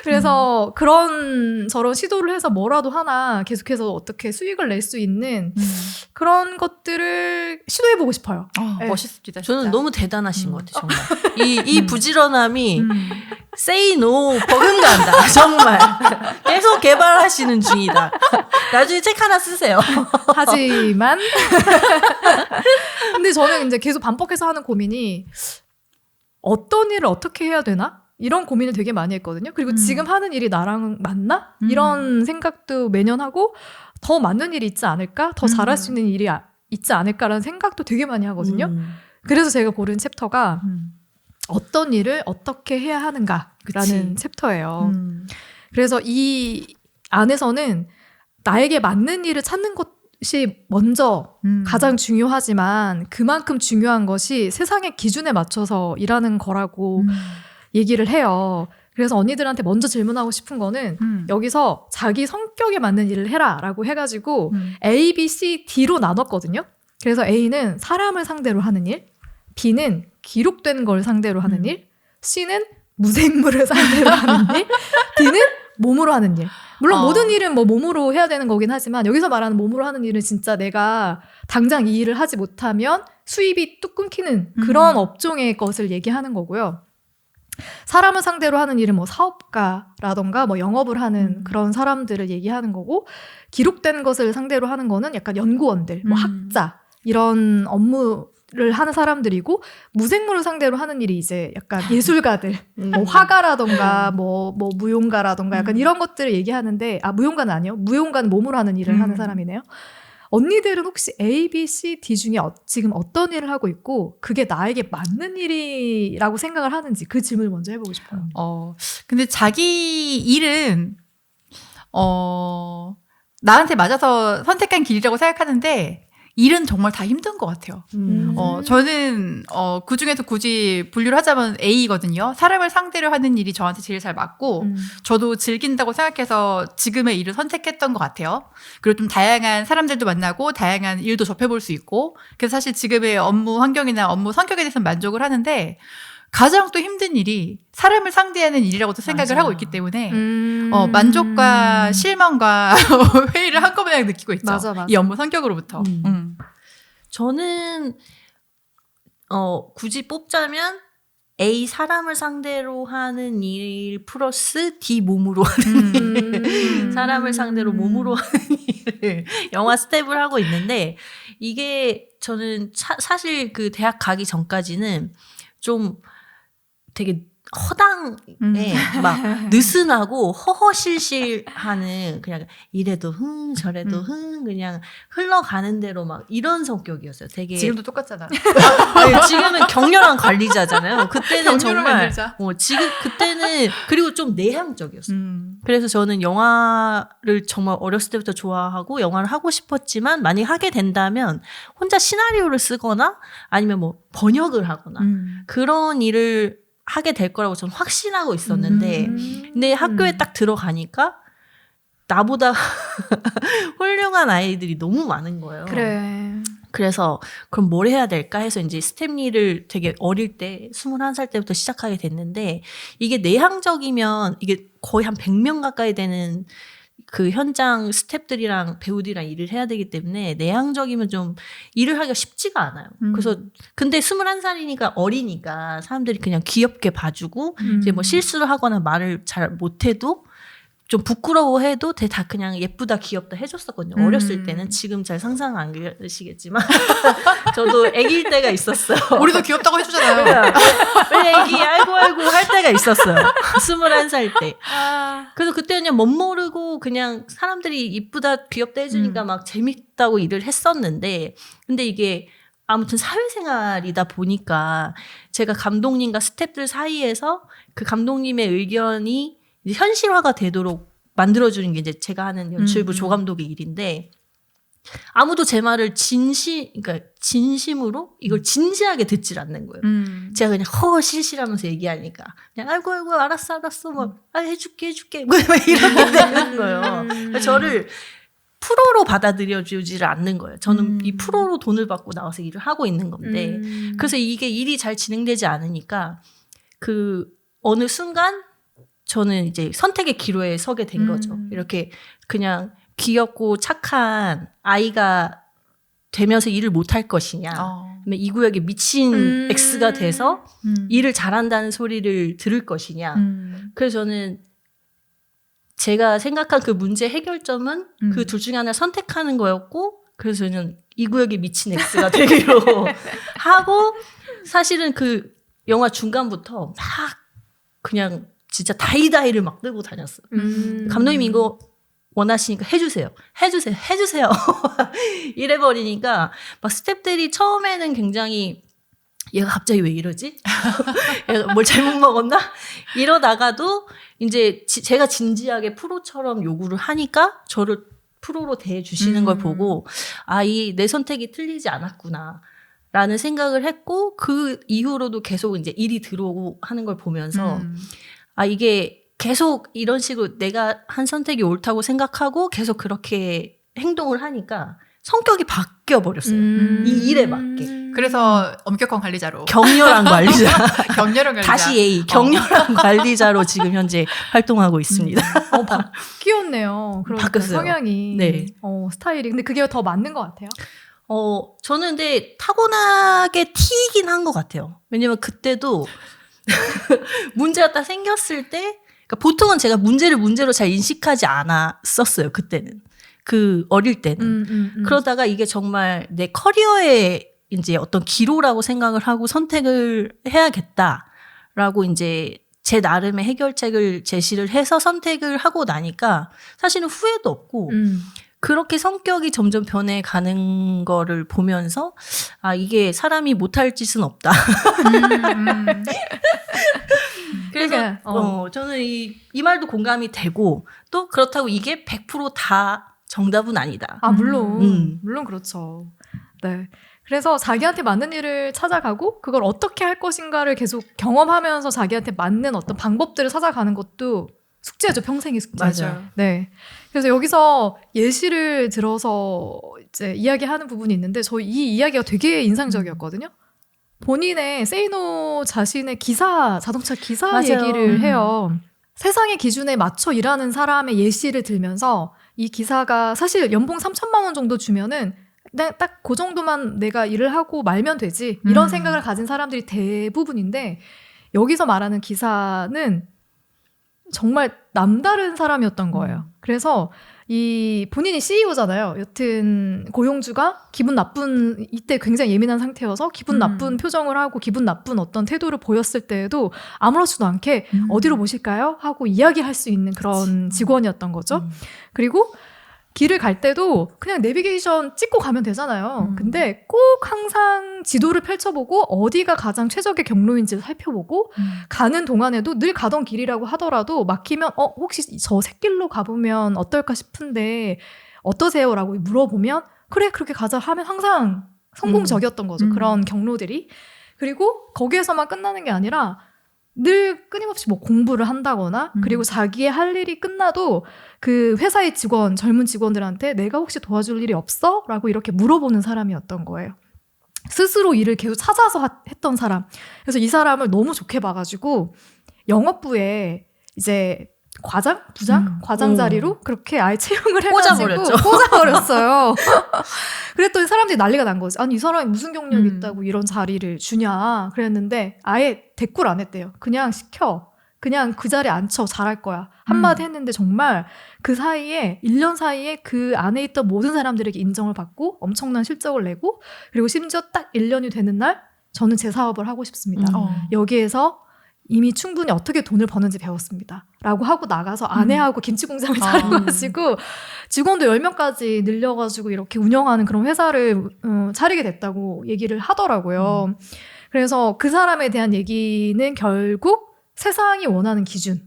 그래서 그런 저런 시도를 해서 뭐라도 하나 계속해서 어떻게 수익을 낼 수 있는 그런 것들을 시도해보고 싶어요. 네. 멋있습니다. 저는 진짜. 너무 대단하신 것 같아요, 정말. 이 부지런함이 say no 버금간다, 정말. 계속 개발하시는 중이다. 나중에 책 하나 쓰세요. 하지만 근데 저는 이제 계속 반복해서 하는 고민이 어떤 일을 어떻게 해야 되나? 이런 고민을 되게 많이 했거든요. 그리고 지금 하는 일이 나랑 맞나? 이런 생각도 매년 하고 더 맞는 일이 있지 않을까? 더 잘할 수 있는 일이 있지 않을까라는 생각도 되게 많이 하거든요. 그래서 제가 고른 챕터가 어떤 일을 어떻게 해야 하는가라는 챕터예요. 그래서 이 안에서는 나에게 맞는 일을 찾는 것이 먼저 가장 중요하지만 그만큼 중요한 것이 세상의 기준에 맞춰서 일하는 거라고 얘기를 해요. 그래서 언니들한테 먼저 질문하고 싶은 거는 여기서 자기 성격에 맞는 일을 해라 라고 해가지고 A, B, C, D로 나눴거든요. 그래서 A는 사람을 상대로 하는 일, B는 기록된 걸 상대로 하는 일, C는 무생물을 상대로 하는 일, D는 몸으로 하는 일. 물론 모든 일은 뭐 몸으로 해야 되는 거긴 하지만 여기서 말하는 몸으로 하는 일은 진짜 내가 당장 이 일을 하지 못하면 수입이 뚝 끊기는 그런 업종의 것을 얘기하는 거고요. 사람을 상대로 하는 일은 뭐 사업가라던가 뭐 영업을 하는 그런 사람들을 얘기하는 거고 기록된 것을 상대로 하는 거는 약간 연구원들, 뭐 학자 이런 업무를 하는 사람들이고 무생물을 상대로 하는 일이 이제 약간 예술가들, 뭐 화가라던가 뭐 무용가라던가 약간 이런 것들을 얘기하는데 무용가는 아니요. 무용가는 몸으로 하는 일을 하는 사람이네요. 언니들은 혹시 A, B, C, D 중에 지금 어떤 일을 하고 있고 그게 나에게 맞는 일이라고 생각을 하는지 그 질문을 먼저 해보고 싶어요. 근데 자기 일은 나한테 맞아서 선택한 길이라고 생각하는데 일은 정말 다 힘든 것 같아요. 저는 그 중에서 굳이 분류를 하자면 A거든요. 사람을 상대로 하는 일이 저한테 제일 잘 맞고 저도 즐긴다고 생각해서 지금의 일을 선택했던 것 같아요. 그리고 좀 다양한 사람들도 만나고 다양한 일도 접해볼 수 있고 그래서 사실 지금의 업무 환경이나 업무 성격에 대해서는 만족을 하는데 가장 또 힘든 일이 사람을 상대하는 일이라고도 생각을 맞아요. 하고 있기 때문에 만족과 실망과 회의를 한꺼번에 느끼고 있죠. 맞아. 이 업무 성격으로부터. 저는 굳이 뽑자면 A 사람을 상대로 하는 일 플러스 D 몸으로 하는 일. 사람을 상대로 몸으로 하는 일을 영화 스텝을 하고 있는데 이게 저는 사실 그 대학 가기 전까지는 좀 되게 허당에 막 느슨하고 허허실실하는 그냥 이래도 저래도 그냥 흘러가는 대로 막 이런 성격이었어요. 되게 지금도 똑같잖아. 아니, 지금은 격렬한 관리자잖아요. 그때는 정말 만들자. 지금 그때는 그리고 좀 내향적이었어요. 그래서 저는 영화를 정말 어렸을 때부터 좋아하고 영화를 하고 싶었지만 만약 하게 된다면 혼자 시나리오를 쓰거나 아니면 뭐 번역을 하거나 그런 일을 하게 될 거라고 저는 확신하고 있었는데 근데 학교에 딱 들어가니까 나보다 훌륭한 아이들이 너무 많은 거예요. 그래. 그래서 그럼 뭘 해야 될까 해서 이제 스텝 일을 되게 어릴 때 21살 때부터 시작하게 됐는데 이게 내향적이면 이게 거의 한 100명 가까이 되는 그 현장 스태프들이랑 배우들이랑 일을 해야 되기 때문에 내향적이면 좀 일을 하기가 쉽지가 않아요. 그래서 근데 21살이니까 어리니까 사람들이 그냥 귀엽게 봐주고 이제 뭐 실수를 하거나 말을 잘 못해도 좀 부끄러워해도 다 그냥 예쁘다 귀엽다 해줬었거든요. 어렸을 때는. 지금 잘 상상 안 되시겠지만 저도 아기일 때가 있었어요. 우리도 귀엽다고 해주잖아요. 우리 아기 아이고 할 때가 있었어요. 21살 때. 그래서 그때 그냥 멋모르고 그냥 사람들이 이쁘다 귀엽다 해주니까 막 재밌다고 일을 했었는데 근데 이게 아무튼 사회생활이다 보니까 제가 감독님과 스태프들 사이에서 그 감독님의 의견이 이제 현실화가 되도록 만들어주는 게 이제 제가 하는 연출부 조감독의 일인데 아무도 제 말을 그러니까 진심으로 이걸 진지하게 듣질 않는 거예요. 제가 그냥 실실하면서 얘기하니까 그냥 아이고 알았어 뭐 해줄게 뭐 이렇게 되는 거예요. 그러니까 저를 프로로 받아들여주지를 않는 거예요. 저는 이 프로로 돈을 받고 나와서 일을 하고 있는 건데 그래서 이게 일이 잘 진행되지 않으니까 그 어느 순간 저는 이제 선택의 기로에 서게 된 거죠. 이렇게 그냥 귀엽고 착한 아이가 되면서 일을 못할 것이냐. 이 구역에 미친 X가 돼서 일을 잘한다는 소리를 들을 것이냐. 그래서 저는 제가 생각한 그 문제 해결점은 그 둘 중에 하나를 선택하는 거였고 그래서 저는 이 구역에 미친 X가 되기로 하고 사실은 그 영화 중간부터 막 그냥 진짜 다이다이를 막 들고 다녔어요. 감독님이 이거 원하시니까 해주세요. 이래버리니까 막 스태프들이 처음에는 굉장히 얘가 갑자기 왜 이러지? 얘가 뭘 잘못 먹었나? 이러다가도 이제 제가 진지하게 프로처럼 요구를 하니까 저를 프로로 대해주시는 걸 보고 내 선택이 틀리지 않았구나. 라는 생각을 했고 그 이후로도 계속 이제 일이 들어오고 하는 걸 보면서 이게 계속 이런 식으로 내가 한 선택이 옳다고 생각하고 계속 그렇게 행동을 하니까 성격이 바뀌어 버렸어요. 이 일에 맞게. 그래서 엄격한 관리자로. 격렬한 관리자. 격렬한 관리자. 다시 A. 격렬한 관리자로 지금 현재 활동하고 있습니다. 바뀌었네요. 바뀌었어요. 성향이. 네. 스타일이. 근데 그게 더 맞는 것 같아요. 저는 근데 타고나게 튀긴 한 것 같아요. 왜냐면 그때도 문제가 딱 생겼을 때, 그러니까 보통은 제가 문제를 문제로 잘 인식하지 않았었어요. 그때는. 그 어릴 때는. 그러다가 이게 정말 내 커리어의 이제 어떤 기로라고 생각을 하고 선택을 해야겠다라고 이제 제 나름의 해결책을 제시를 해서 선택을 하고 나니까 사실은 후회도 없고 그렇게 성격이 점점 변해가는 거를 보면서 이게 사람이 못할 짓은 없다. 그래서 저는 이 말도 공감이 되고 또 그렇다고 이게 100%다 정답은 아니다. 물론 그렇죠. 네. 그래서 자기한테 맞는 일을 찾아가고 그걸 어떻게 할 것인가를 계속 경험하면서 자기한테 맞는 어떤 방법들을 찾아가는 것도 숙제죠. 평생의 숙제죠. 맞아요. 네. 그래서 여기서 예시를 들어서 이제 이야기하는 부분이 있는데 저 이 이야기가 되게 인상적이었거든요. 본인의 세이노 자신의 자동차 기사 맞아요. 얘기를 해요. 세상의 기준에 맞춰 일하는 사람의 예시를 들면서 이 기사가 사실 연봉 3천만 원 정도 주면은 딱 그 정도만 내가 일을 하고 말면 되지 이런 생각을 가진 사람들이 대부분인데 여기서 말하는 기사는 정말 남다른 사람이었던 거예요. 그래서 이 본인이 CEO잖아요. 여튼 고용주가 기분 나쁜 이때 굉장히 예민한 상태여서 기분 나쁜 표정을 하고 기분 나쁜 어떤 태도를 보였을 때에도 아무렇지도 않게 어디로 모실까요? 하고 이야기할 수 있는 그런 직원이었던 거죠. 그리고 길을 갈 때도 그냥 내비게이션 찍고 가면 되잖아요. 근데 꼭 항상 지도를 펼쳐보고 어디가 가장 최적의 경로인지를 살펴보고 가는 동안에도 늘 가던 길이라고 하더라도 막히면 혹시 저 샛길로 가보면 어떨까 싶은데 어떠세요? 라고 물어보면 그래 그렇게 가자 하면 항상 성공적이었던 거죠. 그런 경로들이. 그리고 거기에서만 끝나는 게 아니라 늘 끊임없이 뭐 공부를 한다거나 그리고 자기의 할 일이 끝나도 그 회사의 젊은 직원들한테 내가 혹시 도와줄 일이 없어? 라고 이렇게 물어보는 사람이었던 거예요. 스스로 일을 계속 찾아서 했던 사람. 그래서 이 사람을 너무 좋게 봐가지고 영업부에 이제 과장 자리로 그렇게 아예 채용을 해가지고 꽂아버렸죠. 꽂아버렸어요. 그랬더니 사람들이 난리가 난 거지. 아니 이 사람이 무슨 경력이 있다고 이런 자리를 주냐 그랬는데 아예 대꾸를 안 했대요. 그냥 시켜. 그냥 그 자리에 앉혀 잘할 거야. 한마디 했는데 정말 그 사이에 1년 사이에 그 안에 있던 모든 사람들에게 인정을 받고 엄청난 실적을 내고 그리고 심지어 딱 1년이 되는 날 저는 제 사업을 하고 싶습니다. 여기에서 이미 충분히 어떻게 돈을 버는지 배웠습니다. 라고 하고 나가서 아내하고 김치 공장을 차려가지고 직원도 10명까지 늘려가지고 이렇게 운영하는 그런 회사를 차리게 됐다고 얘기를 하더라고요. 그래서 그 사람에 대한 얘기는 결국 세상이 원하는 기준,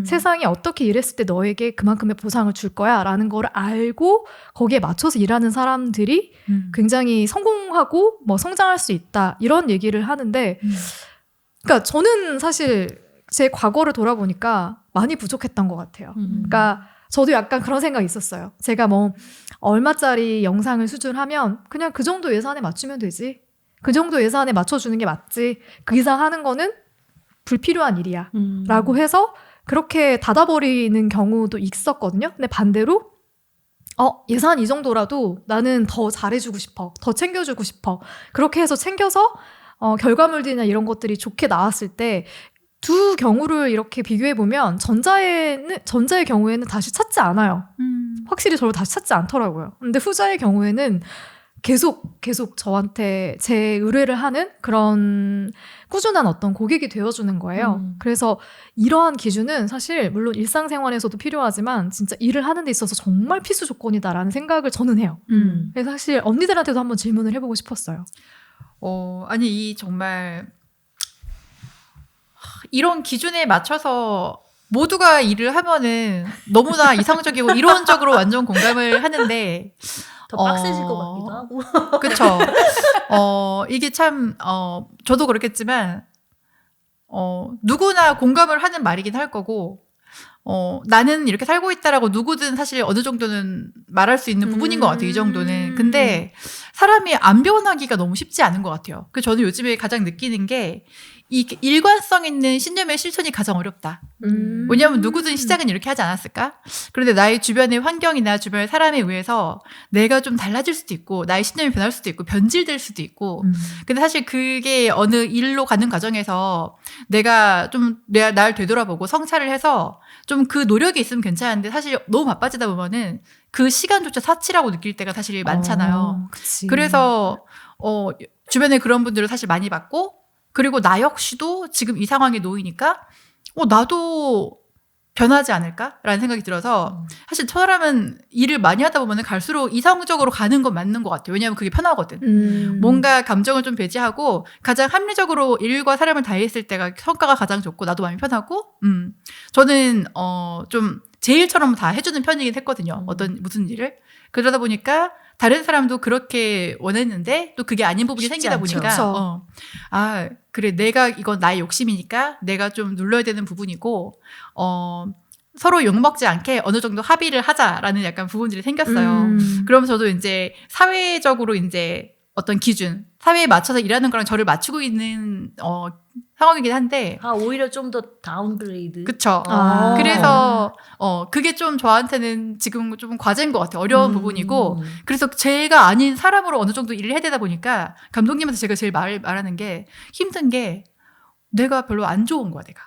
세상이 어떻게 일했을 때 너에게 그만큼의 보상을 줄 거야 라는 걸 알고 거기에 맞춰서 일하는 사람들이 굉장히 성공하고 뭐 성장할 수 있다 이런 얘기를 하는데 그러니까 저는 사실 제 과거를 돌아보니까 많이 부족했던 것 같아요. 그러니까 저도 약간 그런 생각이 있었어요. 제가 뭐 얼마짜리 영상을 수주하면 그냥 그 정도 예산에 맞추면 되지. 그 정도 예산에 맞춰주는 게 맞지. 그 이상 하는 거는 불필요한 일이야. 라고 해서 그렇게 닫아버리는 경우도 있었거든요. 근데 반대로 예산 이 정도라도 나는 더 잘해주고 싶어. 더 챙겨주고 싶어. 그렇게 해서 챙겨서 결과물들이나 이런 것들이 좋게 나왔을 때 두 경우를 이렇게 비교해보면 전자의 경우에는 다시 찾지 않아요. 확실히 저를 다시 찾지 않더라고요. 근데 후자의 경우에는 계속 저한테 제 의뢰를 하는 그런 꾸준한 어떤 고객이 되어주는 거예요. 그래서 이러한 기준은 사실 물론 일상생활에서도 필요하지만 진짜 일을 하는 데 있어서 정말 필수 조건이다라는 생각을 저는 해요. 그래서 사실 언니들한테도 한번 질문을 해보고 싶었어요. 아니 이 정말 이런 기준에 맞춰서 모두가 일을 하면은 너무나 이상적이고 이론적으로 완전 공감을 하는데 더 빡세질 것 같기도 하고. 그쵸. 이게 참 저도 그렇겠지만 누구나 공감을 하는 말이긴 할 거고 나는 이렇게 살고 있다라고 누구든 사실 어느 정도는 말할 수 있는 부분인 것 같아요. 이 정도는. 근데 사람이 안 변하기가 너무 쉽지 않은 것 같아요. 그래서 저는 요즘에 가장 느끼는 게 이 일관성 있는 신념의 실천이 가장 어렵다. 왜냐하면 누구든 시작은 이렇게 하지 않았을까? 그런데 나의 주변의 환경이나 주변의 사람에 의해서 내가 좀 달라질 수도 있고 나의 신념이 변할 수도 있고 변질될 수도 있고 근데 사실 그게 어느 일로 가는 과정에서 내가 좀 날 되돌아보고 성찰을 해서 좀 그 노력이 있으면 괜찮은데 사실 너무 바빠지다 보면은 그 시간조차 사치라고 느낄 때가 사실 많잖아요. 그치. 그래서 주변에 그런 분들을 사실 많이 봤고 그리고 나 역시도 지금 이 상황에 놓이니까 나도 변하지 않을까라는 생각이 들어서 사실 사람은 일을 많이 하다 보면 갈수록 이성적으로 가는 건 맞는 것 같아요. 왜냐하면 그게 편하거든. 뭔가 감정을 좀 배제하고 가장 합리적으로 일과 사람을 다했을 때가 성과가 가장 좋고 나도 마음이 편하고 저는 좀 제 일처럼 다 해주는 편이긴 했거든요. 무슨 일을. 그러다 보니까 다른 사람도 그렇게 원했는데 또 그게 아닌 부분이 생기다 않죠. 보니까 그래 이건 나의 욕심이니까 내가 좀 눌러야 되는 부분이고 서로 욕먹지 않게 어느 정도 합의를 하자라는 약간 부분들이 생겼어요. 그럼 저도 이제 사회적으로 이제 어떤 기준, 사회에 맞춰서 일하는 거랑 저를 맞추고 있는 상황이긴 한데 오히려 좀 더 다운그레이드. 그쵸. 그래서 그게 좀 저한테는 지금 좀 과제인 것 같아요. 어려운 부분이고 그래서 제가 아닌 사람으로 어느 정도 일을 해야 되다 보니까 감독님한테 제가 제일 말하는 게 힘든 게 내가 별로 안 좋은 거야 내가.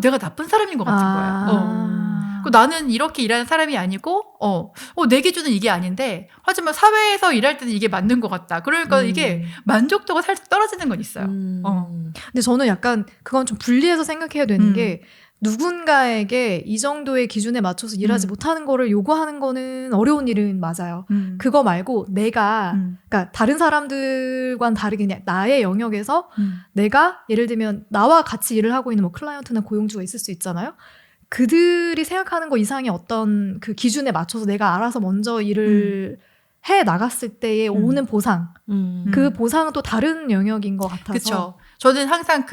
내가 나쁜 사람인 것 같은 거야. 나는 이렇게 일하는 사람이 아니고 내 기준은 이게 아닌데 하지만 사회에서 일할 때는 이게 맞는 것 같다. 그러니까 이게 만족도가 살짝 떨어지는 건 있어요. 근데 저는 약간 그건 좀 분리해서 생각해야 되는 게 누군가에게 이 정도의 기준에 맞춰서 일하지 못하는 거를 요구하는 거는 어려운 일은 맞아요. 그거 말고 내가 그러니까 다른 사람들과는 다르게 그냥 나의 영역에서 내가 예를 들면 나와 같이 일을 하고 있는 뭐 클라이언트나 고용주가 있을 수 있잖아요. 그들이 생각하는 거 이상의 어떤 그 기준에 맞춰서 내가 알아서 먼저 일을 해 나갔을 때에 오는 보상 그 보상은 또 다른 영역인 것 같아서 그렇죠. 저는 항상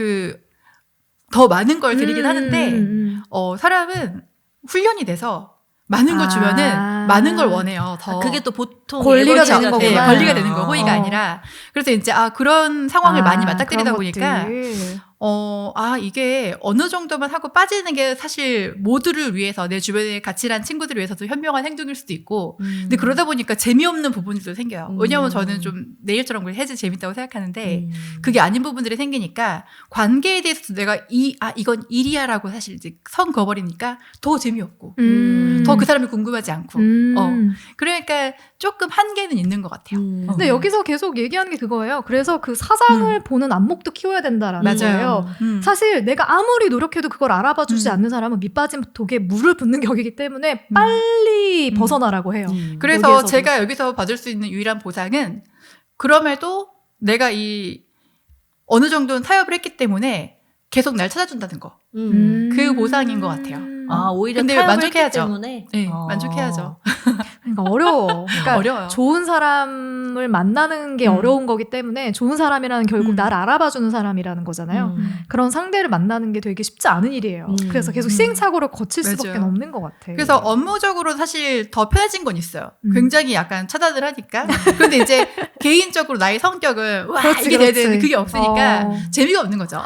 더 많은 걸 드리긴 하는데 사람은 훈련이 돼서 많은 걸 주면은 많은 걸 원해요. 더 그게 또 보통 권리가 되는 거구나. 네, 권리가 되는 거 호의가 아니라 그래서 이제 그런 상황을 많이 맞닥뜨리다 보니까 그런 것들. 이게 어느 정도만 하고 빠지는 게 사실 모두를 위해서 내 주변에 같이 일한 친구들을 위해서도 현명한 행동일 수도 있고 근데 그러다 보니까 재미없는 부분들도 생겨요. 왜냐하면 저는 좀 내일처럼 그 해지 재밌다고 생각하는데 그게 아닌 부분들이 생기니까 관계에 대해서도 내가 이건 일이야라고 사실 이제 선 그어버리니까 더 재미없고 더 그 사람이 궁금하지 않고 그러니까 조금 한계는 있는 것 같아요. 근데 여기서 계속 얘기하는 게 그거예요. 그래서 그 사장을 보는 안목도 키워야 된다라는 맞아요. 거예요. 사실 내가 아무리 노력해도 그걸 알아봐주지 않는 사람은 밑빠진 독에 물을 붓는 격이기 때문에 빨리 벗어나라고 해요. 그래서 여기에서도. 제가 여기서 받을 수 있는 유일한 보상은 그럼에도 내가 어느 정도는 타협을 했기 때문에 계속 날 찾아준다는 거. 그 보상인 것 같아요. 오히려 근데 타협을 만족해야죠. 했기 때문에. 네, 만족해야죠. 그러니까 어려워. 그러니까 어려워요. 좋은 사람을 만나는 게 어려운 거기 때문에 좋은 사람이라는 결국 나를 알아봐주는 사람이라는 거잖아요. 그런 상대를 만나는 게 되게 쉽지 않은 일이에요. 그래서 계속 시행착오를 거칠 수밖에 맞아요. 없는 것 같아. 그래서 업무적으로 사실 더 편해진 건 있어요. 굉장히 약간 차단을 하니까. 근데 이제 개인적으로 나의 성격은 와 그렇지, 이게 그렇지. 되는 그게 없으니까 어. 재미가 없는 거죠.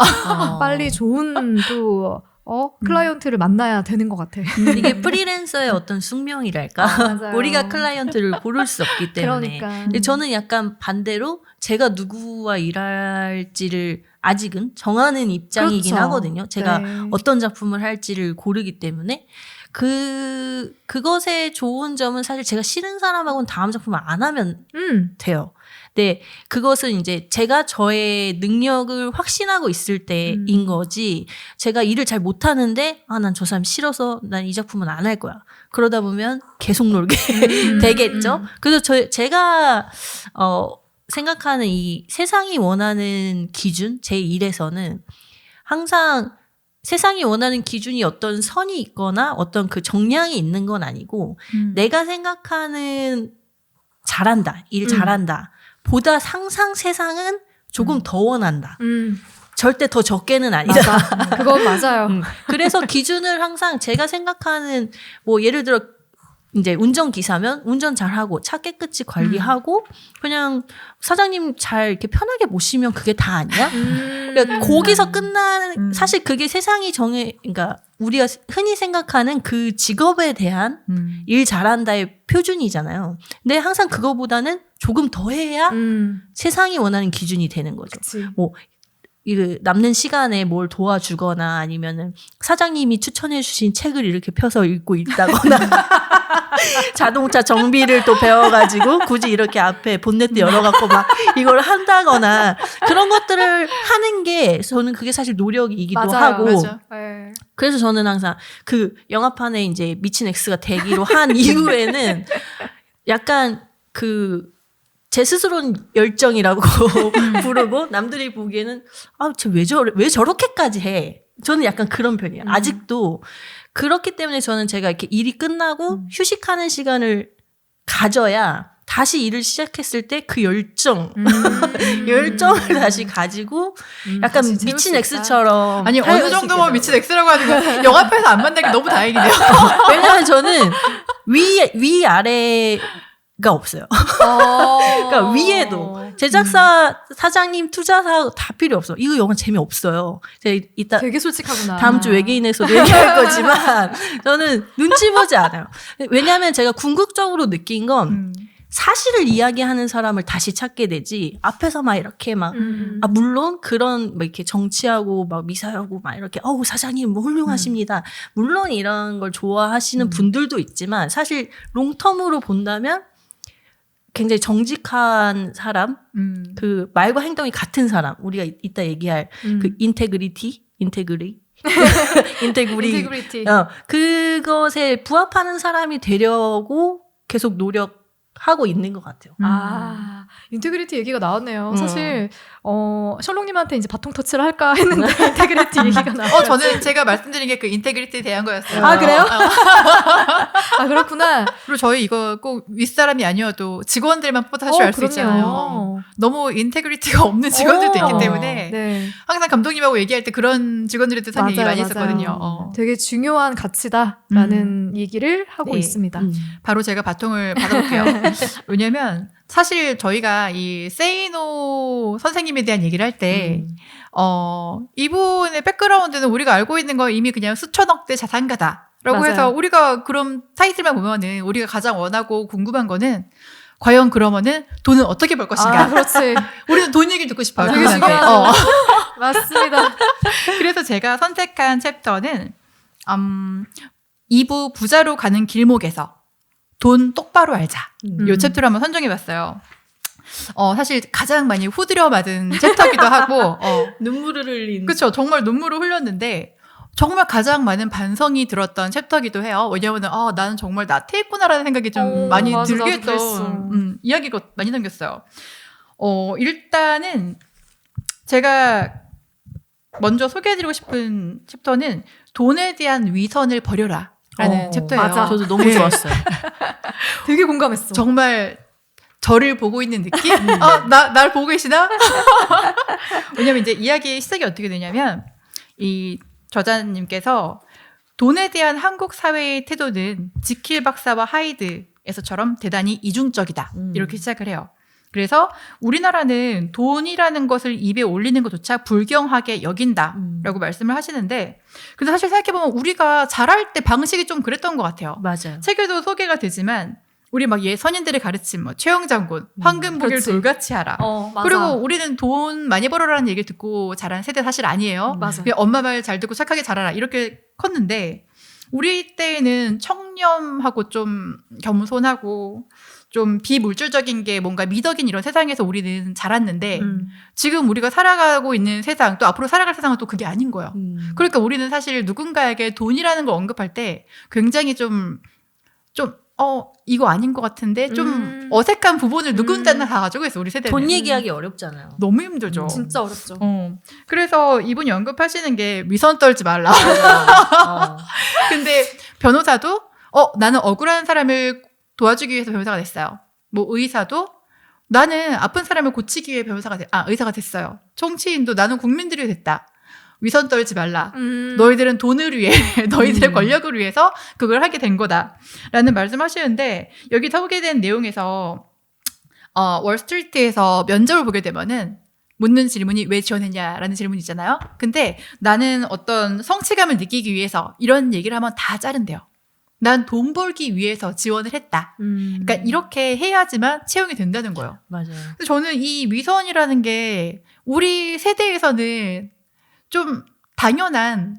빨리 좋은 또 클라이언트를 만나야 되는 것 같아. 이게 프리랜서의 어떤 숙명이랄까? 맞아요. 우리가 클라이언트를 고를 수 없기 때문에. 그러니까. 근데 저는 약간 반대로 제가 누구와 일할지를 아직은 정하는 입장이긴 그렇죠. 하거든요. 제가 네. 어떤 작품을 할지를 고르기 때문에 그것의 좋은 점은 사실 제가 싫은 사람하고는 다음 작품을 안 하면 돼요. 네, 그것은 이제 제가 저의 능력을 확신하고 있을 때인 거지. 제가 일을 잘 못하는데 난 저 사람 싫어서 난 이 작품은 안 할 거야. 그러다 보면 계속 놀게 되겠죠. 그래서 제가 생각하는 이 세상이 원하는 기준, 제 일에서는 항상 세상이 원하는 기준이 어떤 선이 있거나 어떤 그 정량이 있는 건 아니고 내가 생각하는 잘한다, 일 잘한다. 보다 상상 세상은 조금 더 원한다. 절대 더 적게는 아니다. 맞아. 그건 맞아요. 그래서 기준을 항상 제가 생각하는 뭐 예를 들어 이제 운전기사면 운전 잘하고 차 깨끗이 관리하고 그냥 사장님 잘 이렇게 편하게 모시면 그게 다 아니야? 그러니까 거기서 끝나는 사실 그게 세상이 그러니까 우리가 흔히 생각하는 그 직업에 대한 일 잘한다의 표준이잖아요. 근데 항상 그거보다는 조금 더 해야 세상이 원하는 기준이 되는 거죠. 그치. 뭐 남는 시간에 뭘 도와주거나 아니면은 사장님이 추천해 주신 책을 이렇게 펴서 읽고 있다거나 자동차 정비를 또 배워가지고 굳이 이렇게 앞에 본네트 열어갖고 막 이걸 한다거나 그런 것들을 하는 게 저는 그게 사실 노력이기도 맞아요. 하고 맞아. 네. 그래서 저는 항상 그 영화판에 이제 미친 X가 되기로 한 이후에는 약간 제 스스로는 열정이라고 부르고 남들이 보기에는 쟤 왜 저렇게까지 해? 저는 약간 그런 편이에요. 아직도 그렇기 때문에 저는 제가 이렇게 일이 끝나고 휴식하는 시간을 가져야 다시 일을 시작했을 때 그 열정을 다시 가지고 약간 다시 채울 미친 수 있다. X처럼 아니 할 어느 수 정도면 있게 미친 X라고 하는 거 영화판에서 안 만나기 너무 다행이네요. 왜냐면 저는 위 아래가 없어요. 그러니까 위에도 제작사, 사장님, 투자사 다 필요 없어. 이거 영화 재미없어요. 제가 이따 되게 솔직하구나. 다음 주 외계인에서도 얘기할 거지만 저는 눈치 보지 않아요. 왜냐하면 제가 궁극적으로 느낀 건 사실을 이야기하는 사람을 다시 찾게 되지 앞에서 막 이렇게 막 물론 그런 막 이렇게 정치하고 막 미사하고 막 이렇게 사장님 뭐 훌륭하십니다. 물론 이런 걸 좋아하시는 분들도 있지만 사실 롱텀으로 본다면 굉장히 정직한 사람, 그 말과 행동이 같은 사람, 우리가 이따 얘기할 그 인테그리티, 그것에 부합하는 사람이 되려고 계속 노력하고 있는 것 같아요. 인테그리티 얘기가 나왔네요. 사실 셜록님한테 이제 바통 터치를 할까 했는데 인테그리티 얘기가 나와요. 저는 제가 말씀드린 게 그 인테그리티에 대한 거였어요. 아 그래요? 아 그렇구나. 그리고 저희 이거 꼭 윗사람이 아니어도 직원들만 뽑아서 사실 알 수 있잖아요. 너무 인테그리티가 없는 직원들도 있기 때문에 네. 항상 감독님하고 얘기할 때 그런 직원들한테 한 얘기 많이 했었거든요. 되게 중요한 가치다라는 얘기를 하고 있습니다. 바로 제가 바통을 받아볼게요. 왜냐면 사실 저희가 이 세이노 선생님에 대한 얘기를 할 때 이분의 백그라운드는 우리가 알고 있는 거 이미 그냥 수천억대 자산가다. 라고 맞아요. 해서 우리가 그런 타이틀만 보면은 우리가 가장 원하고 궁금한 거는 과연 그러면은 돈은 어떻게 벌 것인가. 아, 그렇지. 우리는 돈 얘기를 듣고 싶어요. 되게 그분한테. 중요하죠. 맞습니다. 그래서 제가 선택한 챕터는 2부 부자로 가는 길목에서 돈 똑바로 알자. 이 챕터를 한번 선정해봤어요. 사실 가장 많이 후드려 맞은 챕터기도 하고 눈물을 흘린. 그렇죠. 정말 눈물을 흘렸는데 정말 가장 많은 반성이 들었던 챕터기도 해요. 왜냐하면 나는 정말 나태했구나라는 생각이 좀 많이 맞아, 들게 나도 그랬어. 했던 이야기가 많이 남겼어요. 일단은 제가 먼저 소개해드리고 싶은 챕터는 돈에 대한 위선을 버려라 라는 챕터예요. 맞아. 저도 너무 네. 좋았어요. 되게 공감했어. 정말 저를 보고 있는 느낌? 날 보고 계시나? 왜냐면 이제 이야기의 시작이 어떻게 되냐면 이 저자님께서 돈에 대한 한국 사회의 태도는 지킬 박사와 하이드에서처럼 대단히 이중적이다. 이렇게 시작을 해요. 그래서 우리나라는 돈이라는 것을 입에 올리는 것조차 불경하게 여긴다라고 말씀을 하시는데 근데 사실 생각해보면 우리가 자랄 때 방식이 좀 그랬던 것 같아요. 맞아요. 책에도 소개가 되지만 우리 막 선인들의 가르침, 최영장군, 황금보기를 그렇지. 돌같이 하라. 맞아. 그리고 우리는 돈 많이 벌어라는 얘기를 듣고 자란 세대 사실 아니에요. 맞아. 그냥 엄마 말 잘 듣고 착하게 자라라 이렇게 컸는데 우리 때는 청렴하고 좀 겸손하고 좀 비물질적인 게 뭔가 미덕인 이런 세상에서 우리는 자랐는데 지금 우리가 살아가고 있는 세상 또 앞으로 살아갈 세상은 또 그게 아닌 거예요. 그러니까 우리는 사실 누군가에게 돈이라는 걸 언급할 때 굉장히 좀 이거 아닌 것 같은데 좀 어색한 부분을 누군가는 다 가지고 있어 우리 세대는. 돈 얘기하기 어렵잖아요. 너무 힘들죠. 진짜 어렵죠. 그래서 이분이 언급하시는 게 위선 떨지 말라. 근데 변호사도 나는 억울한 사람을 도와주기 위해서 변호사가 됐어요. 뭐 의사도 나는 아픈 사람을 고치기 위해 의사가 됐어요. 정치인도 나는 국민들이 됐다. 위선 떨지 말라. 너희들은 돈을 위해 너희들의 권력을 위해서 그걸 하게 된 거다라는 말씀하시는데 여기 소개된 내용에서 월스트리트에서 면접을 보게 되면은 묻는 질문이 왜 지원했냐라는 질문이 있잖아요. 근데 나는 어떤 성취감을 느끼기 위해서 이런 얘기를 하면 다 자른대요. 난 돈 벌기 위해서 지원을 했다. 그러니까 이렇게 해야지만 채용이 된다는 거예요. 맞아요. 그래서 저는 이 위선이라는 게 우리 세대에서는 좀 당연한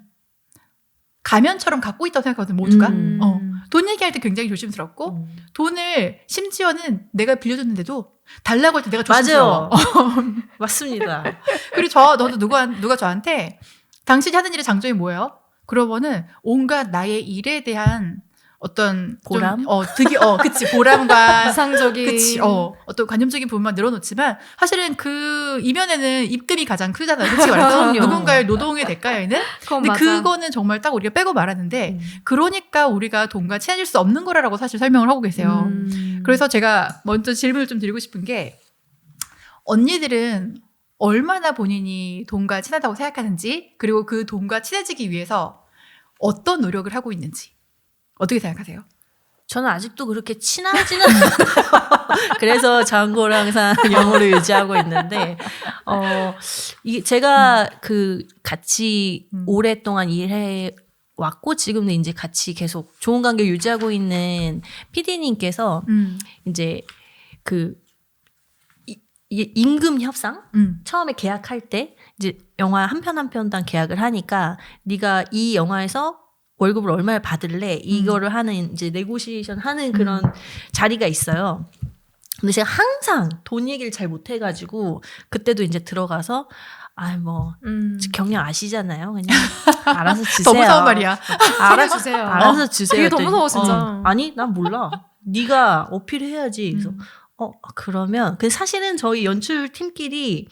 가면처럼 갖고 있다고 생각하거든요. 모두가. 돈 얘기할 때 굉장히 조심스럽고 돈을 심지어는 내가 빌려줬는데도 달라고 할 때 내가 조심스러워. 맞아요. 맞습니다. 그리고 너도 누가 저한테 당신이 하는 일의 장점이 뭐예요? 그러면은 온갖 나의 일에 대한 어떤 보람? 그치 보람과 이상적인 그치 어떤 관념적인 부분만 늘어놓지만 사실은 그 이면에는 입금이 가장 크잖아요. 솔직히 말해서 그럼요. 누군가의 노동의 대가에는. 그건 근데 맞아. 그거는 정말 딱 우리가 빼고 말하는데 그러니까 우리가 돈과 친해질 수 없는 거라고 사실 설명을 하고 계세요. 그래서 제가 먼저 질문을 좀 드리고 싶은 게 언니들은 얼마나 본인이 돈과 친하다고 생각하는지 그리고 그 돈과 친해지기 위해서 어떤 노력을 하고 있는지 어떻게 생각하세요? 저는 아직도 그렇게 친하지는 않아요. 그래서 장고랑 항상 영어를 유지하고 있는데, 이게 제가 같이 오랫동안 일해 왔고, 지금도 이제 같이 계속 좋은 관계 유지하고 있는 PD님께서 이제 임금 협상? 처음에 계약할 때, 이제 영화 한 편 한 편당 계약을 하니까, 네가 이 영화에서 월급을 얼마를 받을래? 이거를 하는 이제 네고시에이션 하는 그런 자리가 있어요. 근데 제가 항상 돈 얘기를 잘 못해가지고 그때도 이제 들어가서 경영 아시잖아요. 그냥 알아서 주세요. 더 무서운 말이야. 주세요. 알아서 주세요. 그게 더 무서워 진짜. 아니 난 몰라. 네가 어필해야지. 그래서 그러면 사실은 저희 연출 팀끼리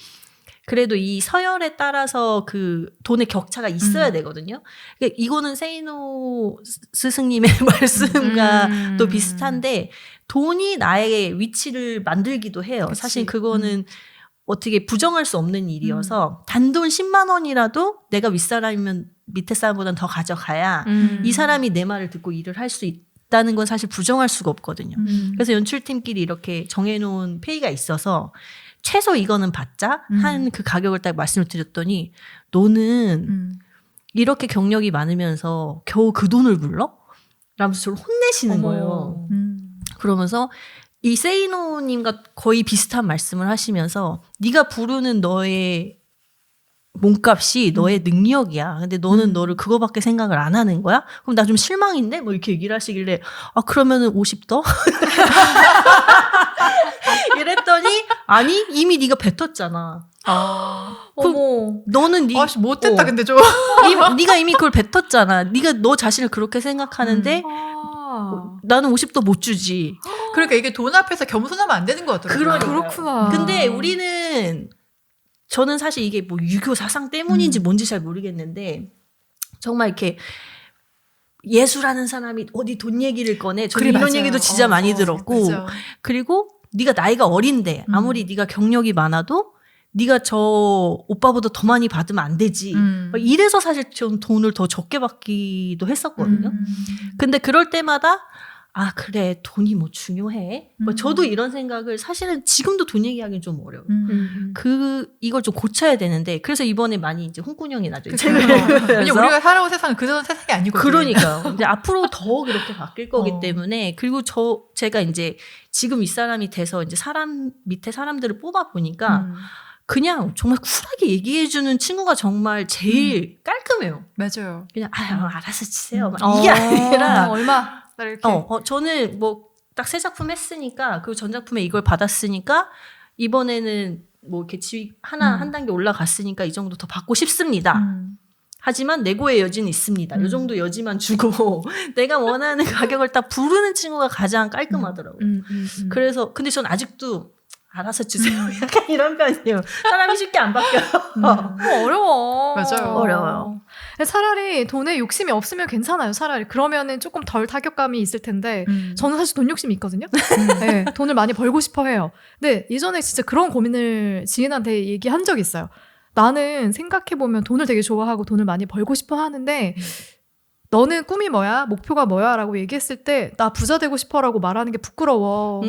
그래도 이 서열에 따라서 그 돈의 격차가 있어야 되거든요. 그러니까 이거는 세이노 스승님의 말씀과 또 비슷한데 돈이 나의 위치를 만들기도 해요. 그치. 사실 그거는 어떻게 부정할 수 없는 일이어서 단돈 10만 원이라도 내가 윗사람이면 밑에 사람보다는 더 가져가야 이 사람이 내 말을 듣고 일을 할 수 있다는 건 사실 부정할 수가 없거든요. 그래서 연출팀끼리 이렇게 정해놓은 페이가 있어서 최소 이거는 받자 한 그 가격을 딱 말씀을 드렸더니 너는 이렇게 경력이 많으면서 겨우 그 돈을 불러? 라면서 저를 혼내시는 거예요. 그러면서 이 세이노님과 거의 비슷한 말씀을 하시면서 네가 부르는 너의 몸값이 너의 능력이야. 근데 너는 너를 그거밖에 생각을 안 하는 거야? 그럼 나 좀 실망인데? 뭐 이렇게 얘기를 하시길래 아 그러면은 50더? 이랬더니 아니 이미 네가 뱉었잖아. 어머. 너는 네 아씨 못됐다 근데 좀. 네가 이미 그걸 뱉었잖아. 네가 너 자신을 그렇게 생각하는데 나는 50도 못 주지. 그러니까 이게 돈 앞에서 겸손하면 안 되는 것 같더라고요. 그렇구나. 근데 우리는 저는 사실 이게 뭐 유교 사상 때문인지 뭔지 잘 모르겠는데 정말 이렇게 예수라는 사람이 어디 돈 얘기를 꺼내. 저는 그래, 이런 맞아요. 얘기도 진짜 많이 들었고 맞아. 그리고 네가 나이가 어린데 아무리 네가 경력이 많아도 네가 저 오빠보다 더 많이 받으면 안 되지. 이래서 사실 좀 돈을 더 적게 받기도 했었거든요. 근데 그럴 때마다 아 그래 돈이 뭐 중요해. 뭐 저도 이런 생각을 사실은 지금도 돈 얘기하기는 좀 어려워요. 이걸 좀 고쳐야 되는데 그래서 이번에 많이 이제 홍군형이 나죠. 왜냐면 우리가 살아온 세상은 그런 세상이 아니거든요. 그러니까요. 이제 앞으로 더 그렇게 바뀔 거기 때문에 그리고 제가 이제 지금 윗사람이 돼서 이제 밑에 사람들을 뽑아 보니까 그냥 정말 쿨하게 얘기해주는 친구가 정말 제일 깔끔해요. 맞아요. 그냥 아유 알아서 치세요. 막 이게 아니라 얼마 이렇게. 저는 뭐 딱 새 작품 했으니까 그 전 작품에 이걸 받았으니까 이번에는 뭐 이렇게 지위 한 단계 올라갔으니까 이 정도 더 받고 싶습니다. 하지만 내고의 여지는 있습니다. 이 정도 여지만 주고 내가 원하는 가격을 딱 부르는 친구가 가장 깔끔하더라고요. 그래서 근데 전 아직도 알아서 주세요. 약간 이런 편이에요. 사람이 쉽게 안 바뀌어요. 어려워. 맞아요. 어려워요. 차라리 돈에 욕심이 없으면 괜찮아요. 차라리 그러면은 조금 덜 타격감이 있을 텐데 저는 사실 돈 욕심이 있거든요. 네, 돈을 많이 벌고 싶어 해요. 근데 예전에 진짜 그런 고민을 지인한테 얘기한 적이 있어요. 나는 생각해보면 돈을 되게 좋아하고 돈을 많이 벌고 싶어 하는데 너는 꿈이 뭐야? 목표가 뭐야? 라고 얘기했을 때 나 부자 되고 싶어라고 말하는 게 부끄러워.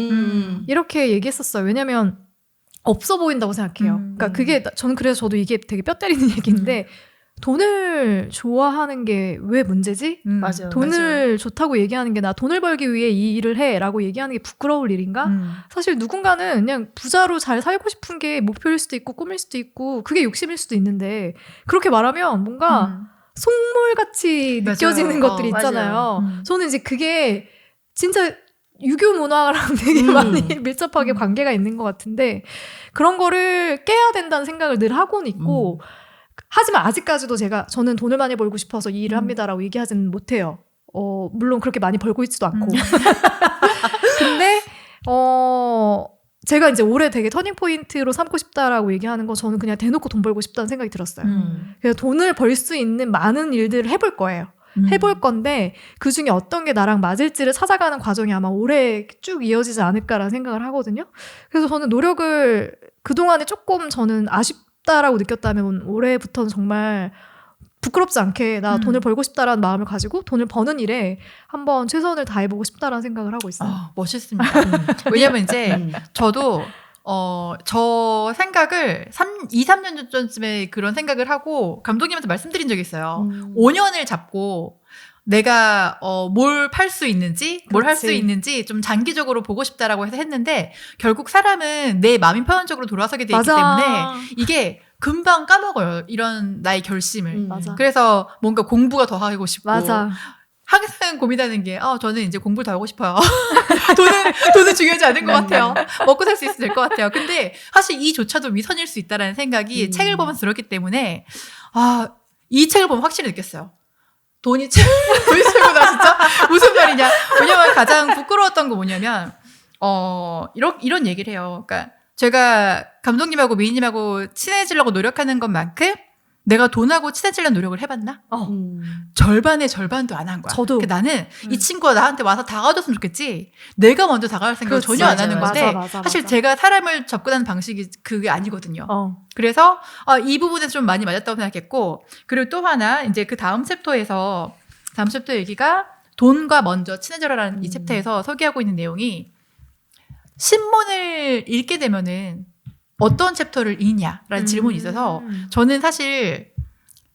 이렇게 얘기했었어요. 왜냐면 없어 보인다고 생각해요. 그러니까 그게 저는 그래서 저도 이게 되게 뼈 때리는 얘기인데 돈을 좋아하는 게 왜 문제지? 맞아요. 돈을 좋다고 얘기하는 게 나 돈을 벌기 위해 이 일을 해 라고 얘기하는 게 부끄러울 일인가? 사실 누군가는 그냥 부자로 잘 살고 싶은 게 목표일 수도 있고 꿈일 수도 있고 그게 욕심일 수도 있는데 그렇게 말하면 뭔가 속물같이 느껴지는 맞아요. 것들이 있잖아요. 맞아요. 저는 이제 그게 진짜 유교 문화랑 되게 많이 밀접하게 관계가 있는 것 같은데 그런 거를 깨야 된다는 생각을 늘 하고는 있고 하지만 아직까지도 저는 돈을 많이 벌고 싶어서 이 일을 합니다라고 얘기하지는 못해요. 물론 그렇게 많이 벌고 있지도 않고. 근데 제가 이제 올해 되게 터닝포인트로 삼고 싶다라고 얘기하는 거 저는 그냥 대놓고 돈 벌고 싶다는 생각이 들었어요. 그래서 돈을 벌 수 있는 많은 일들을 해볼 거예요. 해볼 건데 그중에 어떤 게 나랑 맞을지를 찾아가는 과정이 아마 올해 쭉 이어지지 않을까라는 생각을 하거든요. 그래서 저는 노력을 그동안에 조금 저는 아쉽다라고 느꼈다면 올해부터는 정말 부끄럽지 않게 나 돈을 벌고 싶다라는 마음을 가지고 돈을 버는 일에 한번 최선을 다해보고 싶다라는 생각을 하고 있어요. 멋있습니다. 왜냐면 이제 저도 저 생각을 2-3년 전쯤에 그런 생각을 하고 감독님한테 말씀드린 적이 있어요. 5년을 잡고 내가 뭘 팔 수 있는지 뭘 할 수 그렇지. 있는지 좀 장기적으로 보고 싶다라고 해서 했는데 결국 사람은 내 마음이 편한적으로 돌아서게 돼 있기 맞아. 때문에 이게 금방 까먹어요. 이런 나의 결심을. 맞아. 그래서 뭔가 공부가 더 하고 싶고 맞아. 항상 고민하는 게 저는 이제 공부를 더 하고 싶어요. 돈은 중요하지 않은 것 같아요. 먹고 살 수 있으면 될 것 같아요. 근데 사실 이조차도 위선일 수 있다라는 생각이 책을 보면서 들었기 때문에 이 책을 보면 확실히 느꼈어요. 돈이 최고다 진짜. 무슨 말이냐. 왜냐면 가장 부끄러웠던 거 뭐냐면 이런 얘기를 해요. 그러니까 제가 감독님하고 미희님하고 친해지려고 노력하는 것만큼 내가 돈하고 친해지려는 노력을 해봤나? 절반의 절반도 안 한 거야. 저도. 그러니까 나는 이 친구가 나한테 와서 다가와줬으면 좋겠지. 내가 먼저 다가갈 생각을 그렇지. 전혀 안 하는 맞아, 건데 맞아. 사실 제가 사람을 접근하는 방식이 그게 아니거든요. 어. 그래서 이 부분에서 좀 많이 맞았다고 생각했고 그리고 또 하나 이제 그 다음 챕터 얘기가 돈과 먼저 친해져라라는 이 챕터에서 소개하고 있는 내용이 신문을 읽게 되면은 어떤 챕터를 읽냐라는 질문이 있어서 저는 사실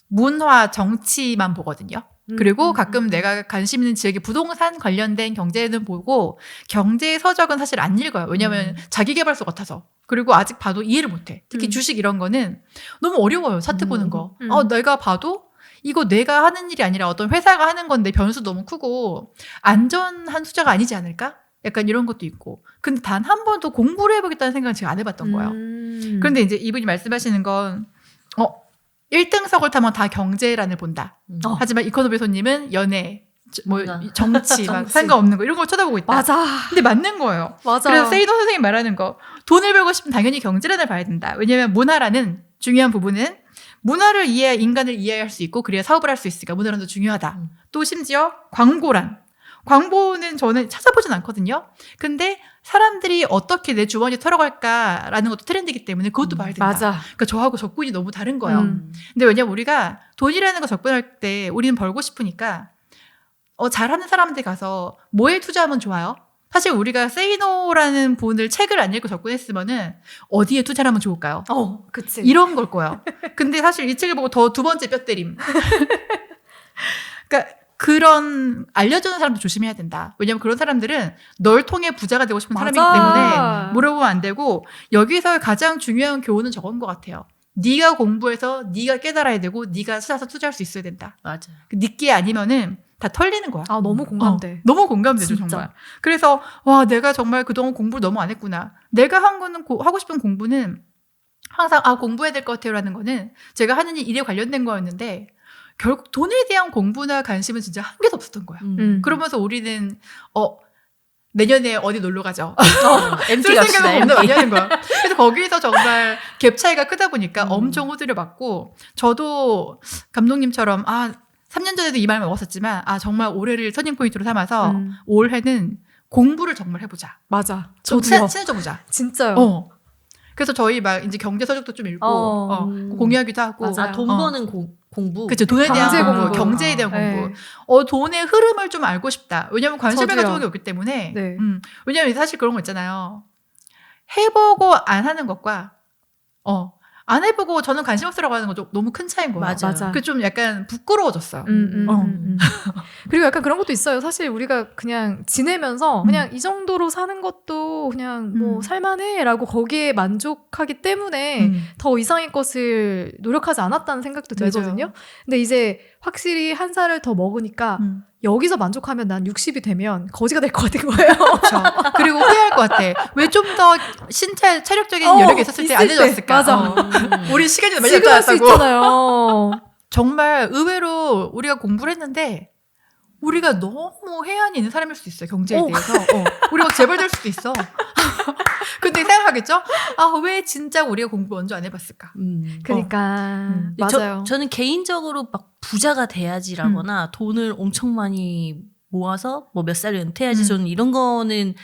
문화, 정치만 보거든요. 그리고 가끔 내가 관심 있는 지역의 부동산 관련된 경제는 보고 경제 서적은 사실 안 읽어요. 왜냐하면 자기계발서 같아서. 그리고 아직 봐도 이해를 못해. 특히 주식 이런 거는 너무 어려워요. 차트 보는 거. 내가 봐도 이거 내가 하는 일이 아니라 어떤 회사가 하는 건데 변수 너무 크고 안전한 투자가 아니지 않을까? 약간 이런 것도 있고. 근데 단 한 번도 공부를 해보겠다는 생각은 제가 안 해봤던 거예요. 그런데 이제 이분이 말씀하시는 건 1등석을 타면 다 경제란을 본다. 하지만 이코노미 손님은 연애, 정치 막 상관없는 거 이런 걸 쳐다보고 있다. 맞아. 근데 맞는 거예요. 맞아. 그래서 세이도 선생님 말하는 거 돈을 벌고 싶으면 당연히 경제란을 봐야 된다. 왜냐하면 문화라는 중요한 부분은 문화를 이해해야 인간을 이해할 수 있고 그래야 사업을 할 수 있으니까 문화란도 중요하다. 또 심지어 광고는 저는 찾아보진 않거든요. 근데 사람들이 어떻게 내 주머니에 털어갈까라는 것도 트렌드이기 때문에 그것도 봐야 된다. 맞아. 그러니까 저하고 접근이 너무 다른 거예요. 근데 왜냐면 우리가 돈이라는 거 접근할 때 우리는 벌고 싶으니까 잘하는 사람들 가서 뭐에 투자하면 좋아요? 사실 우리가 세이노라는 분을 책을 안 읽고 접근했으면은 어디에 투자를 하면 좋을까요? 그치. 이런 걸 거예요. 근데 사실 이 책을 보고 더 두 번째 뼈 때림. 그러니까 그런 알려주는 사람도 조심해야 된다. 왜냐면 그런 사람들은 널 통해 부자가 되고 싶은 사람이기 때문에 물어보면 안 되고 여기서 가장 중요한 교훈은 저건 것 같아요. 네가 공부해서 네가 깨달아야 되고 네가 찾아서 투자할 수 있어야 된다. 맞아. 니께 아니면은 다 털리는 거야. 너무 공감돼. 너무 공감되죠, 진짜. 정말. 그래서 내가 정말 그동안 공부를 너무 안 했구나. 내가 하고 싶은 공부는 항상 공부해야 될 것 같아요라는 거는 제가 하는 일에 관련된 거였는데 결국 돈에 대한 공부나 관심은 진짜 한 개도 없었던 거야. 그러면서 우리는 내년에 어디 놀러 가죠. MT 갑시다. 생각을 겁나 많이 하는 거야. 그래서 거기서 정말 갭 차이가 크다 보니까 엄청 호들여 맞고 저도 감독님처럼 3년 전에도 이 말을 먹었었지만 정말 올해를 터닝 포인트로 삼아서 올해는 공부를 정말 해보자. 맞아. 좀 저도요. 친해져 보자. 진짜요. 그래서 저희 막 이제 경제 서적도 좀 읽고 공유하기도 하고. 맞아요. 돈 버는 공부. 그렇죠. 돈에 대한 경제 공부, 공부. 경제에 대한 공부. 돈의 흐름을 좀 알고 싶다. 왜냐하면 관심을 저도요. 가지고 있기 때문에. 네. 왜냐하면 사실 그런 거 있잖아요. 해보고 안 하는 것과 안 해보고 저는 관심 없으라고 하는 거 좀 너무 큰 차이인 거예요. 맞아. 그 좀 약간 부끄러워졌어요. 그리고 약간 그런 것도 있어요. 사실 우리가 그냥 지내면서 그냥 이 정도로 사는 것도 그냥 뭐 살만해라고 거기에 만족하기 때문에 더 이상의 것을 노력하지 않았다는 생각도 들거든요. 근데 이제 확실히 한 살을 더 먹으니까 여기서 만족하면 난 60이 되면 거지가 될 것 같은 거예요. 그렇죠. 그리고 후회할 것 같아. 왜 좀 더 신체 체력적인 여력이 있었을 때 안 해줬을까? 맞아. 우리 시간이 많이 지금 할 수 잡았다고. 있잖아요. 정말 의외로 우리가 공부를 했는데 우리가 너무 해안이 있는 사람일 수도 있어요. 경제에 대해서. 우리가 재벌될 수도 있어. 근데 생각하겠죠? 왜 진짜 우리가 공부 먼저 안 해봤을까? 그러니까 맞아요. 저는 개인적으로 막 부자가 돼야지라거나 돈을 엄청 많이 모아서 뭐 몇 살에 은퇴해야지 저는 이런 거는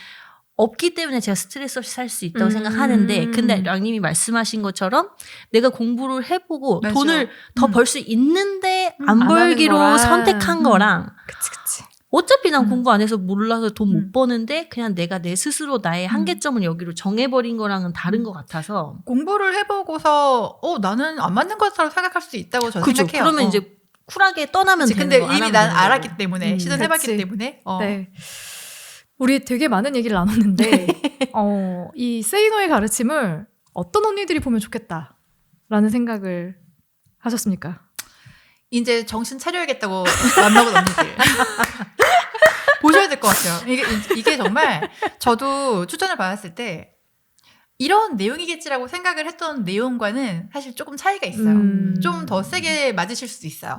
없기 때문에 제가 스트레스 없이 살 수 있다고 생각하는데 근데 랑님이 말씀하신 것처럼 내가 공부를 해보고 맞아. 돈을 더 벌 수 있는데 안 안 벌기로 하는 거랑. 선택한 거랑 그치. 어차피 난 공부 안 해서 몰라서 돈 못 버는데 그냥 내가 내 스스로 나의 한계점을 여기로 정해버린 거랑은 다른 것 같아서 공부를 해보고서 나는 안 맞는 것으로 생각할 수 있다고 저는 그죠. 생각해요. 그러면 이제 쿨하게 떠나면 그치, 되는 근데 거. 안 이미 하면 난 되는 알았기 거고. 때문에 시전해봤기 그치. 때문에 네. 우리 되게 많은 얘기를 나눴는데 이 세이노의 가르침을 어떤 언니들이 보면 좋겠다라는 생각을 하셨습니까? 이제 정신 차려야겠다고 맘먹은 언니들 보셔야 될 것 같아요. 이게 정말 저도 추천을 받았을 때 이런 내용이겠지라고 생각을 했던 내용과는 사실 조금 차이가 있어요. 좀 더 세게 맞으실 수도 있어요.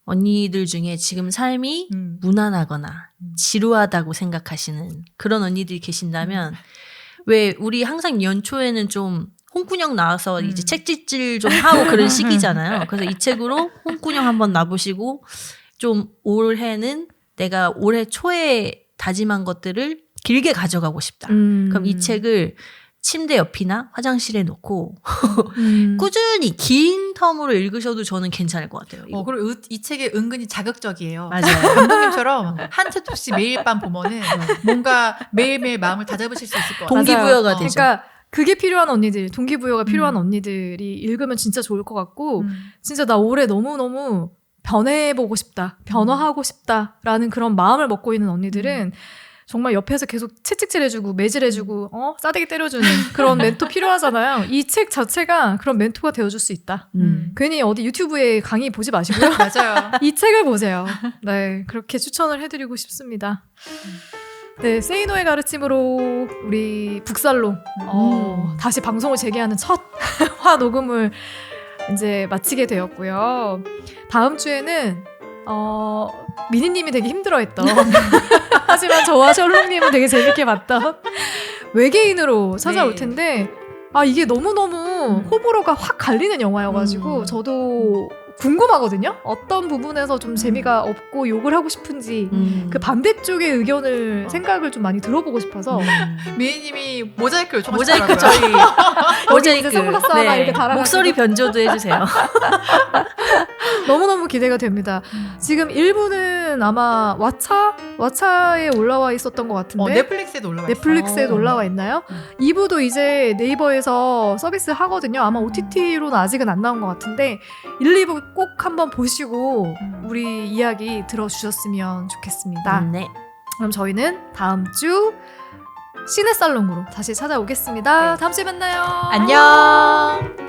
언니들 중에 지금 삶이 무난하거나 지루하다고 생각하시는 그런 언니들이 계신다면 왜 우리 항상 연초에는 좀 홍군형 나와서 이제 책짓질 좀 하고 그런 시기잖아요. 그래서 이 책으로 홍군형 한번 놔보시고 좀 올해는 내가 올해 초에 다짐한 것들을 길게 가져가고 싶다. 그럼 이 책을 침대 옆이나 화장실에 놓고 꾸준히 긴 텀으로 읽으셔도 저는 괜찮을 것 같아요. 이거. 그리고 이 책이 은근히 자극적이에요. 맞아요. 감독님처럼 한 챕터씩 매일 밤 보면은 뭔가 매일매일 마음을 다잡으실 수 있을 것 같아요. 동기부여가 맞아요. 되죠. 그러니까 그게 필요한 언니들, 동기부여가 필요한 언니들이 읽으면 진짜 좋을 것 같고 진짜 나 올해 너무너무 변해보고 싶다, 변화하고 싶다라는 그런 마음을 먹고 있는 언니들은 정말 옆에서 계속 채찍질해주고 매질해주고 싸대기 때려주는 그런 멘토 필요하잖아요. 이 책 자체가 그런 멘토가 되어줄 수 있다. 괜히 어디 유튜브에 강의 보지 마시고요. 맞아요. 이 책을 보세요. 네, 그렇게 추천을 해드리고 싶습니다. 네, 세이노의 가르침으로 우리 북살롱 다시 방송을 재개하는 첫 화 녹음을 이제 마치게 되었고요. 다음 주에는 미니님이 되게 힘들어했던 하지만 저와 셜록님은 되게 재밌게 봤던 외계인으로 찾아올 텐데 이게 너무너무 호불호가 확 갈리는 영화여가지고 저도 궁금하거든요. 어떤 부분에서 좀 재미가 없고 욕을 하고 싶은지 그 반대쪽의 의견을 생각을 좀 많이 들어보고 싶어서 미니님이 모자이크 모자이크 요청하셨더라고요. 저희 모자이크 선글라스 하나 이렇게 달아가지고. 목소리 변조도 해주세요. 너무너무 기대가 됩니다. 지금 1부는 아마 왓챠에 올라와 있었던 것 같은데 넷플릭스에도 올라가 있어요. 넷플릭스에도 올라와 있나요? 2부도 이제 네이버에서 서비스 하거든요. 아마 OTT로는 아직은 안 나온 것 같은데 1, 2부 꼭 한번 보시고 우리 이야기 들어주셨으면 좋겠습니다. 네. 그럼 저희는 다음 주 시네살롱으로 다시 찾아오겠습니다. 다음 주에 만나요. 안녕.